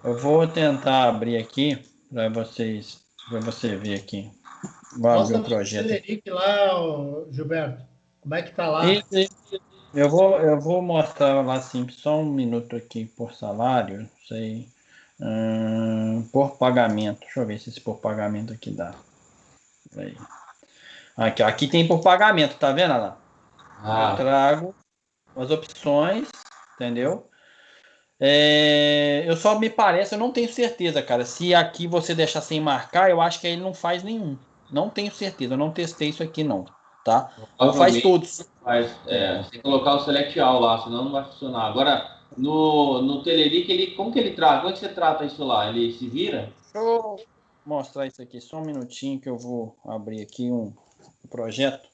Eu vou tentar abrir aqui para você ver aqui. Vou abrir Mostra um no projeto. Celeric lá, ô, Gilberto. Como é que tá lá? Eu vou mostrar lá assim, só um minuto aqui por salário, não sei. Por pagamento. Deixa eu ver se esse por pagamento aqui dá. Aí. Aqui tem por pagamento, tá vendo lá? Eu trago as opções, entendeu? Eu só me parece, eu não tenho certeza, cara. Se aqui você deixar sem marcar, eu acho que ele não faz nenhum. Não tenho certeza, eu não testei isso aqui não, tá? Ou faz todos. Você tem que colocar o select all lá, senão não vai funcionar. Agora, no Teleric, como que ele trata? Como é que você trata isso lá? Ele se vira? Deixa eu mostrar isso aqui, só um minutinho que eu vou abrir aqui um projeto.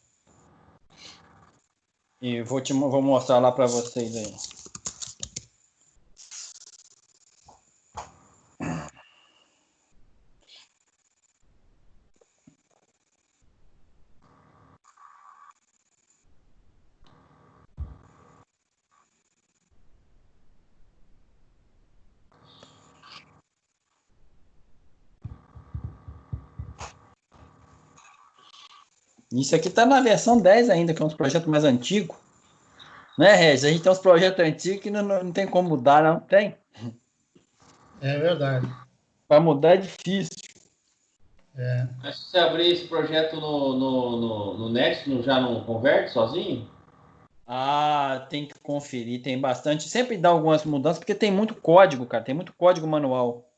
E vou mostrar lá para vocês aí. Isso aqui está na versão 10 ainda, que é um projeto mais antigo. Né, Regis? A gente tem uns projetos antigos que não tem como mudar, não tem? É verdade. Para mudar é difícil. Mas se você abrir esse projeto no Next, já não converte sozinho? Tem que conferir, tem bastante. Sempre dá algumas mudanças, porque tem muito código, cara. Tem muito código manual.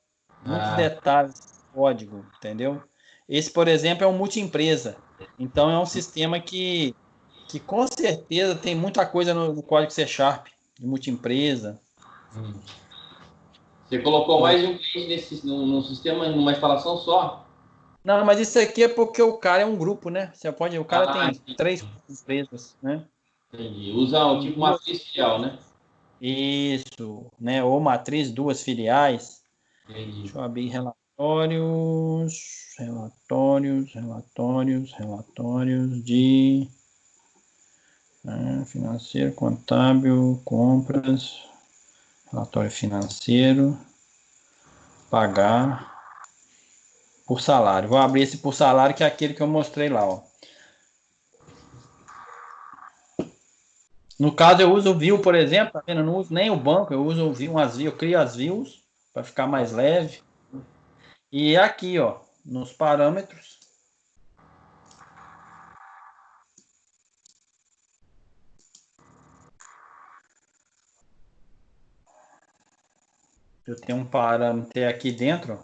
Muitos detalhes do código, entendeu? Esse, por exemplo, é um multi-empresa. Então, é um sistema que com certeza tem muita coisa no código C Sharp, de multi-empresa. Você colocou mais de um cliente num sistema, numa instalação só? Não, mas isso aqui é porque o cara é um grupo, né? O cara tem 3 empresas, né? Entendi. Usa tipo uma matriz filial, né? Isso, né? Ou matriz, duas filiais. Entendi. Deixa eu abrir relatórios de financeiro, contábil, compras, relatório financeiro, pagar por salário. Vou abrir esse por salário, que é aquele que eu mostrei lá, ó. No caso, eu uso o view, por exemplo, tá vendo? Eu não uso nem o banco, eu uso o view, eu crio as views para ficar mais leve. E aqui, ó, nos parâmetros, eu tenho um parâmetro aqui dentro.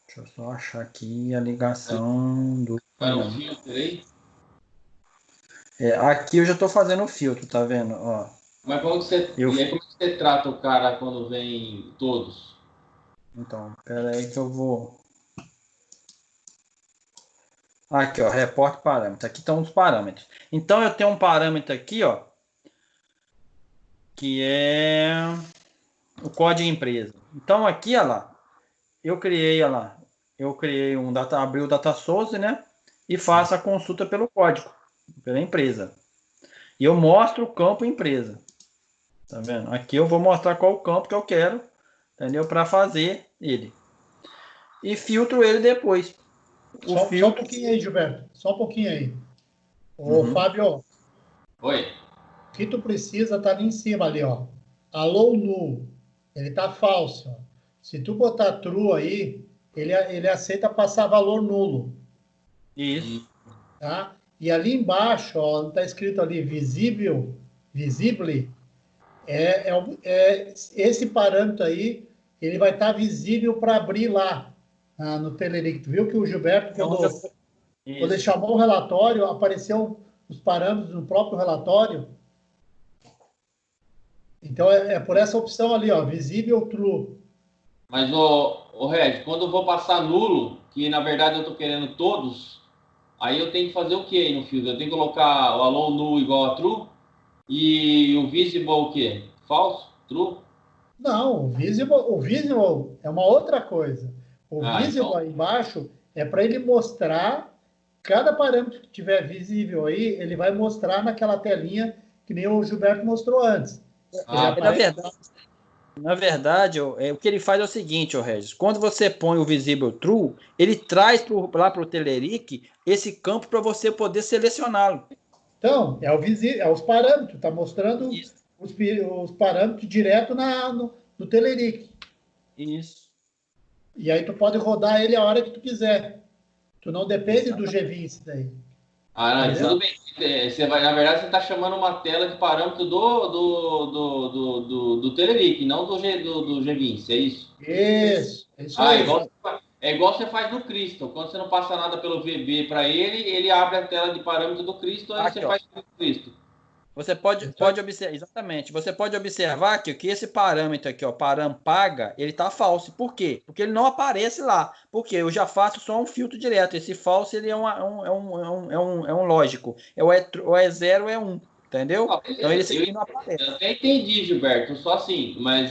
Deixa eu só achar aqui a ligação do... Para um filtro aí? Aqui eu já estou fazendo o filtro, tá vendo? Ó, Mas como que você, e aí como que você trata o cara quando vem todos? então, pera aí que eu vou... Aqui, ó, reporte parâmetros. Aqui estão os parâmetros. Então, eu tenho um parâmetro aqui, ó, que é o código empresa. Então, aqui, ó lá, eu criei um abri o data source, né? E faço a consulta pelo código, pela empresa. E eu mostro o campo empresa. Tá vendo? Aqui eu vou mostrar qual o campo que eu quero, entendeu? Para fazer ele. E filtro ele depois. Só um pouquinho aí, Gilberto. Só um pouquinho aí. Ô, Fábio. Oi. O que tu precisa tá ali em cima, ali, ó. Allow null. Ele tá falso, ó. Se tu botar true aí, ele aceita passar valor nulo. Isso. Tá? E ali embaixo, ó, tá escrito ali visível, visibly, esse parâmetro aí, ele vai estar visível para abrir lá no Telerik. Tu viu que o Gilberto, quando ele chamou o relatório, apareceu os parâmetros no próprio relatório. Então, é por essa opção ali, ó, visível true. Mas, o Red, quando eu vou passar nulo, que na verdade eu estou querendo todos, aí eu tenho que fazer o que aí no filtro? Eu tenho que colocar o allow null igual a true e o visible o quê? Falso? True? Não, o visible é uma outra coisa. O visible então... aí embaixo é para ele mostrar cada parâmetro que tiver visível aí, ele vai mostrar naquela telinha que nem o Gilberto mostrou antes. Na verdade, o que ele faz é o seguinte, Regis, quando você põe o visível true, ele traz lá para o Telerik esse campo para você poder selecioná-lo. Então, é os parâmetros, está mostrando os parâmetros direto no Telerik. Isso. E aí tu pode rodar ele a hora que tu quiser. Tu não depende do G20 daí. Não, tudo bem. Você vai, na verdade, você está chamando uma tela de parâmetro do Telerik, não do G20, é isso? Isso, é isso aí. Igual você faz no Crystal. Quando você não passa nada pelo VB para ele abre a tela de parâmetro do Crystal e você faz no Crystal. Você pode observar, exatamente, você pode observar que esse parâmetro aqui, ó, param paga, ele tá falso. Por quê? Porque ele não aparece lá. Porque eu já faço só um filtro direto. Esse falso, ele é um lógico. Ou é 0 ou é 1, entendeu? Então esse aqui não aparece. Eu até entendi, Gilberto, só assim, mas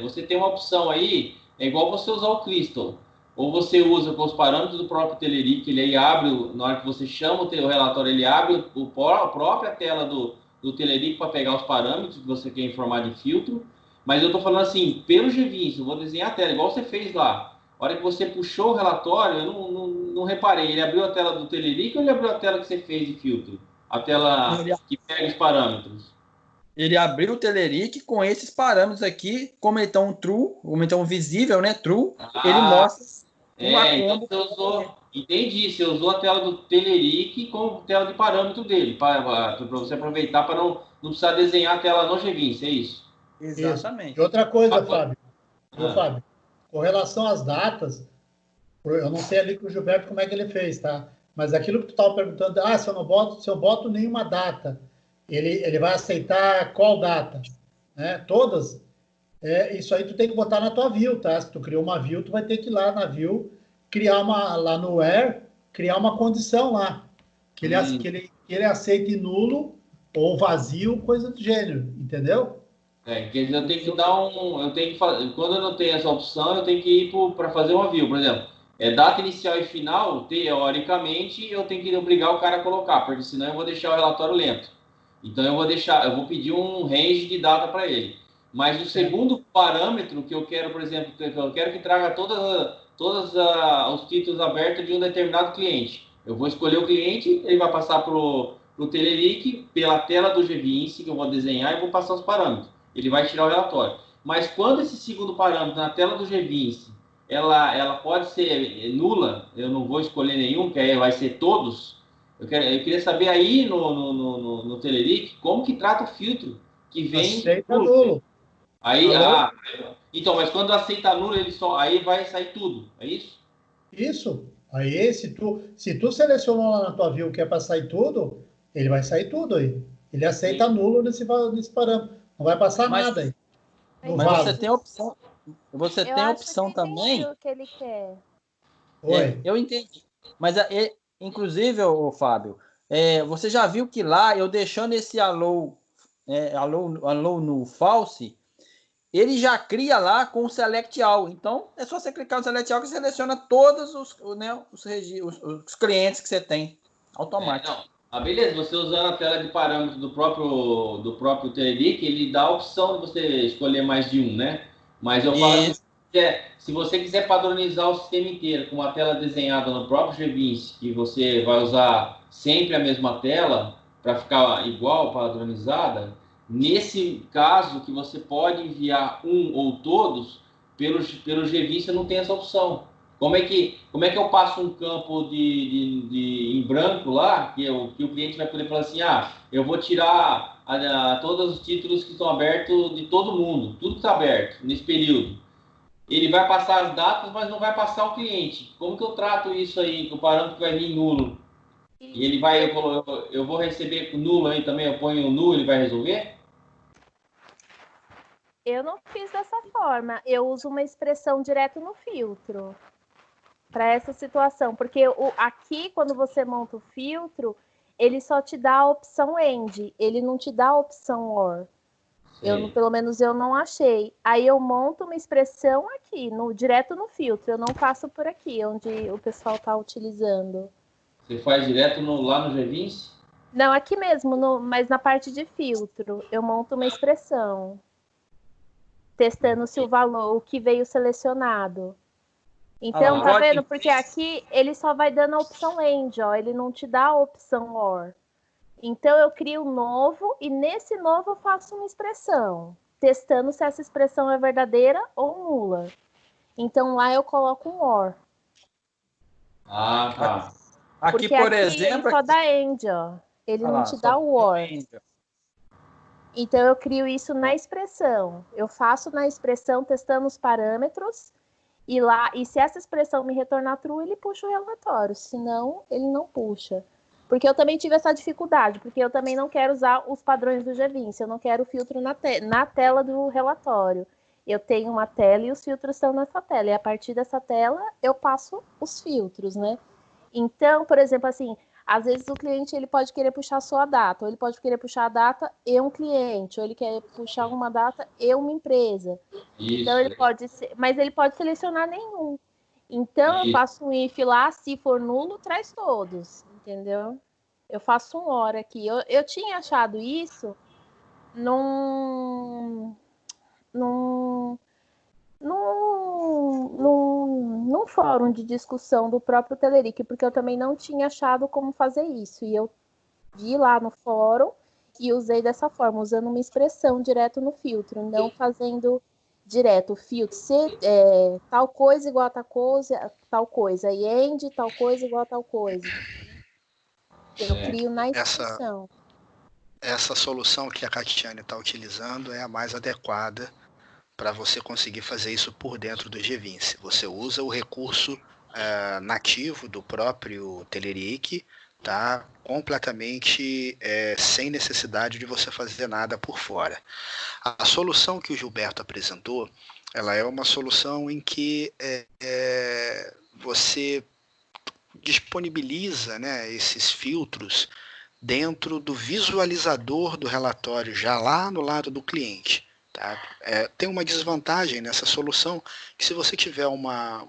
você tem uma opção aí, é igual você usar o Crystal. Ou você usa com os parâmetros do próprio Telerik, ele aí abre, na hora que você chama o relatório, ele abre a própria tela do Telerik para pegar os parâmetros que você quer informar de filtro. Mas eu estou falando assim, pelo G20, eu vou desenhar a tela, igual você fez lá. A hora que você puxou o relatório, eu não reparei, ele abriu a tela do Telerik ou ele abriu a tela que você fez de filtro? A tela que pega os parâmetros. Ele abriu o Telerik com esses parâmetros aqui, como ele estão true, como então visível, né? True, ele mostra então você usou, entendi, você usou a tela do Telerik como tela de parâmetro dele, para você aproveitar para não precisar desenhar a tela no G20, é isso? Exatamente. Isso. E outra coisa, Fábio, Fábio, com relação às datas, eu não sei ali com o Gilberto como é que ele fez, tá? Mas aquilo que tu estava perguntando, se eu boto nenhuma data, ele vai aceitar qual data? Né? Todas? Isso aí tu tem que botar na tua view, tá? Se tu criou uma view, tu vai ter que ir lá na view, lá no where, criar uma condição lá, que ele aceite nulo ou vazio, coisa do gênero, entendeu? Quer dizer, eu tenho que dar eu tenho que fazer, quando eu não tenho essa opção, eu tenho que ir para fazer uma view, por exemplo. Data inicial e final, teoricamente, eu tenho que obrigar o cara a colocar, porque senão eu vou deixar o relatório lento. Então eu vou pedir um range de data para ele. Mas o segundo parâmetro que eu quero, por exemplo, eu quero que traga todos os títulos abertos de um determinado cliente. Eu vou escolher o cliente, ele vai passar para o Telerik pela tela do GVince, que eu vou desenhar e vou passar os parâmetros. Ele vai tirar o relatório. Mas quando esse segundo parâmetro na tela do GVince, ela pode ser nula, eu não vou escolher nenhum, que aí vai ser todos. Eu queria saber aí no Telerik como que trata o filtro que vem aceita nulo. Aí, então, mas quando aceita nulo, aí vai sair tudo, é isso? Isso. Aí, se tu selecionou lá na tua view que é para sair tudo, ele vai sair tudo aí. Ele aceita nulo nesse parâmetro. Não vai passar nada aí. Mas você tem opção. Você tem a opção também. O que ele quer. Oi. Eu entendi. Mas, inclusive, Fábio, você já viu que lá, eu deixando esse allow no false, ele já cria lá com o select all. Então, é só você clicar no select all que seleciona todos os clientes que você tem. Automático. Beleza, você usando a tela de parâmetros do próprio Telerik, ele dá a opção de você escolher mais de um, né? Mas eu falo assim, se você quiser padronizar o sistema inteiro com uma tela desenhada no próprio GVince, que você vai usar sempre a mesma tela para ficar igual, padronizada, nesse caso que você pode enviar um ou todos, pelo GVince não tem essa opção. Como é que eu passo um campo em branco lá, que o cliente vai poder falar assim, eu vou tirar todos os títulos que estão abertos de todo mundo, tudo que está aberto nesse período. Ele vai passar as datas, mas não vai passar o cliente. Como que eu trato isso aí, o parâmetro vai vir nulo? E ele vai, eu vou receber nulo aí também, eu ponho nulo, ele vai resolver? Eu não fiz dessa forma, eu uso uma expressão direto no filtro. Para essa situação, porque aqui quando você monta o filtro, ele só te dá a opção end, ele não te dá a opção or. Pelo menos eu não achei. Aí eu monto uma expressão aqui, direto no filtro, eu não faço por aqui, onde o pessoal está utilizando. Você faz direto lá no GVince? Não, aqui mesmo, mas na parte de filtro, eu monto uma expressão, testando se o que veio selecionado. Então, tá vendo? Porque aqui ele só vai dando a opção end, ó. Ele não te dá a opção or. Então, eu crio um novo e nesse novo eu faço uma expressão, testando se essa expressão é verdadeira ou nula. Então, lá eu coloco um or. Tá. Aqui, porque por aqui exemplo... ele só dá end, ó. Ele não te dá o or. Então, eu crio isso na expressão. Eu faço na expressão testando os parâmetros. E se essa expressão me retornar true, ele puxa o relatório. Senão, ele não puxa. Porque eu também tive essa dificuldade. Porque eu também não quero usar os padrões do GVince. Eu não quero o filtro na tela do relatório. Eu tenho uma tela e os filtros estão nessa tela. E a partir dessa tela, eu passo os filtros, né? Então, por exemplo, assim... Às vezes o cliente ele pode querer puxar só a data, ou ele pode querer puxar a data e um cliente, ou ele quer puxar uma data e uma empresa. Isso. Então ele pode ser, mas ele pode selecionar nenhum. Então eu faço um if lá, se for nulo, traz todos, entendeu? Eu faço um or aqui. Eu tinha achado isso num fórum de discussão do próprio Telerik, porque eu também não tinha achado como fazer isso. E eu vi lá no fórum e usei dessa forma, usando uma expressão direto no filtro, não fazendo direto o filtro, tal coisa igual a tal coisa, e end, tal coisa igual a tal coisa. Eu crio na expressão. Essa solução que a Catiane está utilizando é a mais adequada para você conseguir fazer isso por dentro do GVince. Você usa o recurso nativo do próprio Telerik, tá? Completamente sem necessidade de você fazer nada por fora. A solução que o Gilberto apresentou, ela é uma solução em que você disponibiliza, né, esses filtros dentro do visualizador do relatório, já lá no lado do cliente. Tá? Tem uma desvantagem nessa solução, que se você tiver uma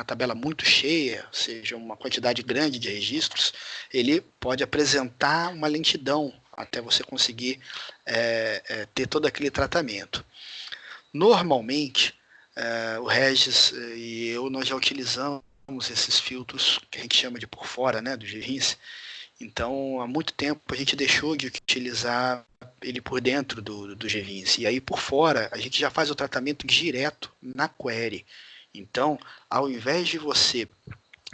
tabela muito cheia, ou seja, uma quantidade grande de registros, ele pode apresentar uma lentidão até você conseguir ter todo aquele tratamento. Normalmente, o Regis e eu, nós já utilizamos esses filtros que a gente chama de por fora, né, do GRINS. Então, há muito tempo a gente deixou de utilizar ele por dentro do GRINS. E aí, por fora, a gente já faz o tratamento direto na query. Então, ao invés de você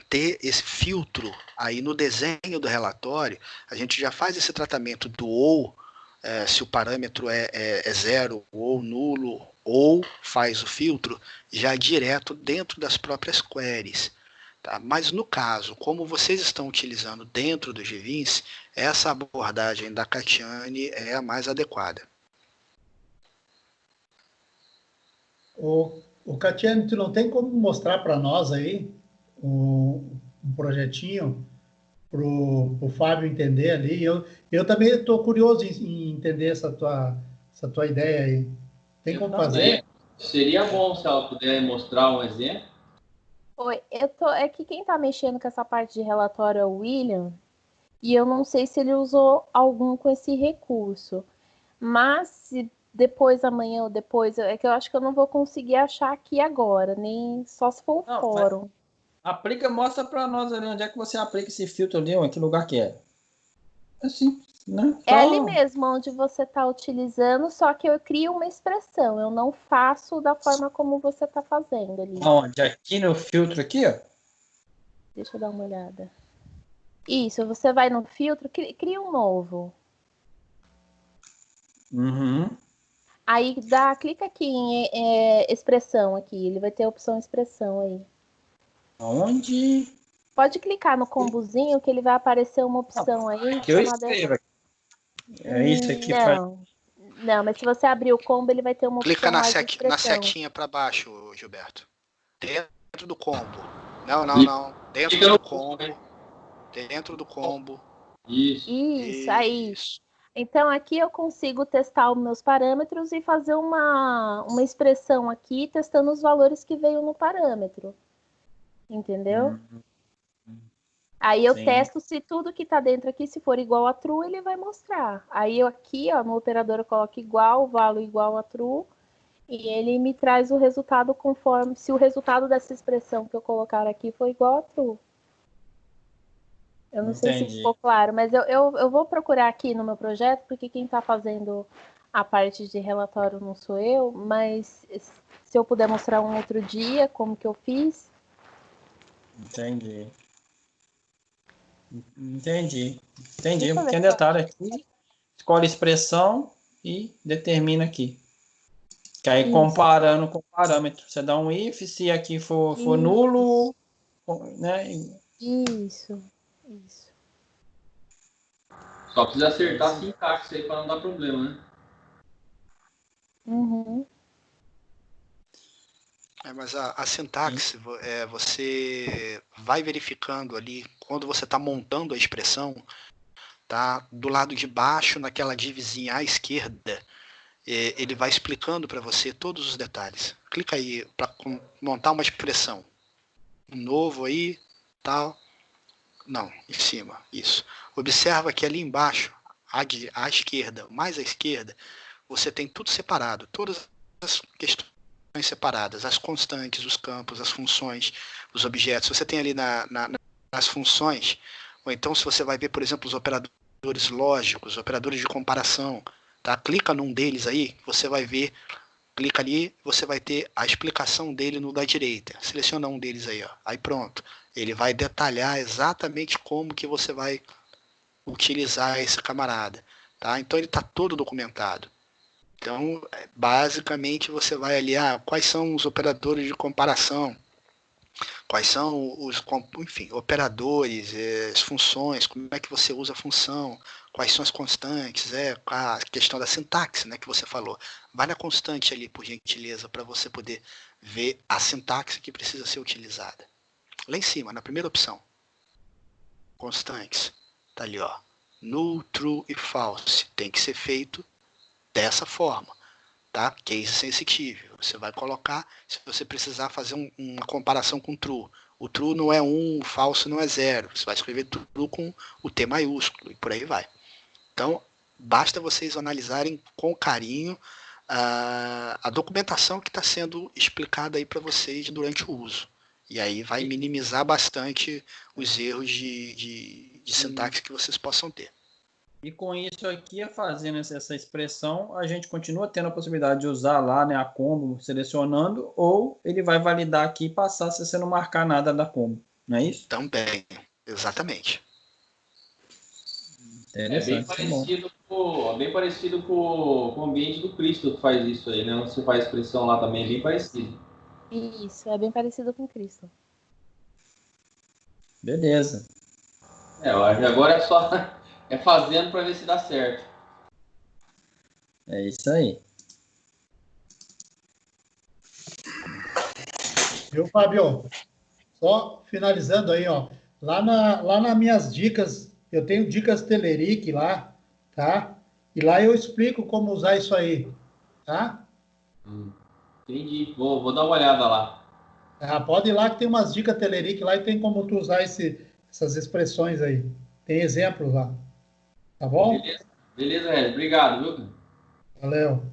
ter esse filtro aí no desenho do relatório, a gente já faz esse tratamento do ou, se o parâmetro é zero ou nulo, ou faz o filtro já direto dentro das próprias queries. Tá? Mas no caso, como vocês estão utilizando dentro do GVINS, essa abordagem da Catiane é a mais adequada. O Catiane, tu não tem como mostrar para nós aí um projetinho para o Fábio entender ali? Eu também estou curioso em entender essa tua ideia aí. Tem como fazer? Seria bom se ela puder mostrar um exemplo. Oi, é que quem está mexendo com essa parte de relatório é o William, e eu não sei se ele usou algum com esse recurso. Mas se depois, amanhã ou depois, é que eu acho que eu não vou conseguir achar aqui agora, nem só se for o fórum. Aplica, mostra para nós ali onde é que você aplica esse filtro ali, em que lugar que é. Assim, né? É ali mesmo onde você está utilizando, só que eu crio uma expressão, eu não faço da forma como você está fazendo ali. Onde? Aqui no filtro aqui, ó? Deixa eu dar uma olhada. Isso, você vai no filtro, cria um novo. Uhum. Aí clica aqui em expressão aqui, ele vai ter a opção expressão aí. Onde? Pode clicar no combozinho que ele vai aparecer uma opção aí. Que eu escrevo. É isso aqui. Não, mas se você abrir o combo, ele vai ter uma opção. Clica na setinha para baixo, Gilberto. Dentro do combo. Não. Dentro do combo. Dentro do combo. Isso, aí. Então, aqui eu consigo testar os meus parâmetros e fazer uma expressão aqui, testando os valores que veio no parâmetro. Entendeu? Aí eu testo se tudo que está dentro aqui, se for igual a true, ele vai mostrar. Aí eu aqui, ó, no operador eu coloco igual, valo igual a true, e ele me traz o resultado conforme, se o resultado dessa expressão que eu colocar aqui for igual a true. Eu não sei se ficou claro, mas eu vou procurar aqui no meu projeto, porque quem está fazendo a parte de relatório não sou eu, mas se eu puder mostrar um outro dia como que eu fiz. Entendi. Um pequeno detalhe aqui. Escolhe expressão e determina aqui. Que aí comparando com o parâmetro. Você dá um if, se aqui for nulo, né? Isso. Só precisa acertar a sintaxe aí para não dar problema, né? Uhum. Mas a sintaxe, você vai verificando ali, quando você está montando a expressão, tá? Do lado de baixo, naquela divisinha à esquerda, ele vai explicando para você todos os detalhes. Clica aí para montar uma expressão. Um novo aí, tal. Não, em cima, isso. Observa que ali embaixo, à esquerda, mais à esquerda, você tem tudo separado, todas as questões separadas, as constantes, os campos, as funções, os objetos. Você tem ali nas funções, ou então se você vai ver, por exemplo, os operadores lógicos, operadores de comparação, tá? Clica num deles aí, você vai ver, clica ali, você vai ter a explicação dele no da direita. Seleciona um deles aí, ó. Aí pronto. Ele vai detalhar exatamente como que você vai utilizar esse camarada, tá? Então ele está todo documentado. Então, basicamente, você vai ali, quais são os operadores de comparação, quais são os, enfim, operadores, as funções, como é que você usa a função, quais são as constantes, a questão da sintaxe, né, que você falou. Vai na constante ali, por gentileza, para você poder ver a sintaxe que precisa ser utilizada. Lá em cima, na primeira opção, constantes, tá ali, ó. null, true e false. Tem que ser feito dessa forma, tá? Case sensitive. Você vai colocar, se você precisar fazer uma comparação com true. O true não é 1, o false não é 0. Você vai escrever true com o T maiúsculo e por aí vai. Então, basta vocês analisarem com carinho a documentação que está sendo explicada aí para vocês durante o uso. E aí vai minimizar bastante os erros de sintaxe que vocês possam ter. E com isso aqui, fazendo essa expressão, a gente continua tendo a possibilidade de usar lá, né, a combo selecionando, ou ele vai validar aqui e passar se você não marcar nada da combo, não é isso? Também, exatamente. É bem parecido com o ambiente do Cristo que faz isso aí, né? Você faz expressão lá também, é bem parecido. Isso, é bem parecido com Cristo. Beleza. Eu acho que agora é só fazendo para ver se dá certo. É isso aí. Viu, Fábio? Só finalizando aí, ó. Lá nas minhas dicas, eu tenho dicas Telerik lá, tá? E lá eu explico como usar isso aí, tá? Entendi. Vou dar uma olhada lá. Pode ir lá que tem umas dicas Telerik lá e tem como tu usar essas expressões aí. Tem exemplos lá. Tá bom? Beleza, Regis. Obrigado, viu? Valeu.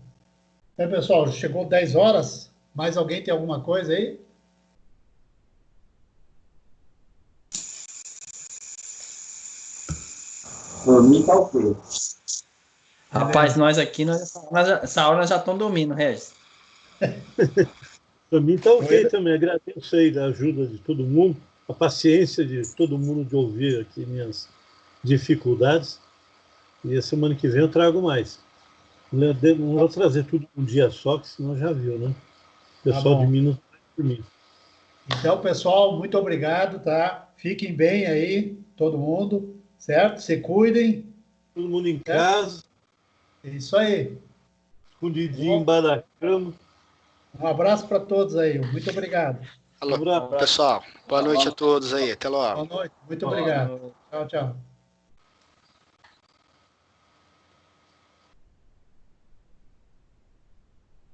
Bem, pessoal, chegou 10 horas. Mais alguém tem alguma coisa aí? Por mim tá ok. Rapaz, nós aqui, essa hora nós já estamos dormindo, Regis. Para mim está ok também. Agradeço aí a ajuda de todo mundo, a paciência de todo mundo de ouvir aqui minhas dificuldades. E a semana que vem eu trago mais. Não vou trazer tudo um dia só, que senão já viu, né? O pessoal de Minas por mim. Então, pessoal, muito obrigado, tá? Fiquem bem aí, todo mundo, certo? Se cuidem. Todo mundo em casa. Isso aí. Escondidinho embaixo da cama. Um abraço para todos aí. Muito obrigado. Alô, pessoal. Boa noite a todos aí. Até logo. Boa noite. Muito obrigado. Tchau, tchau.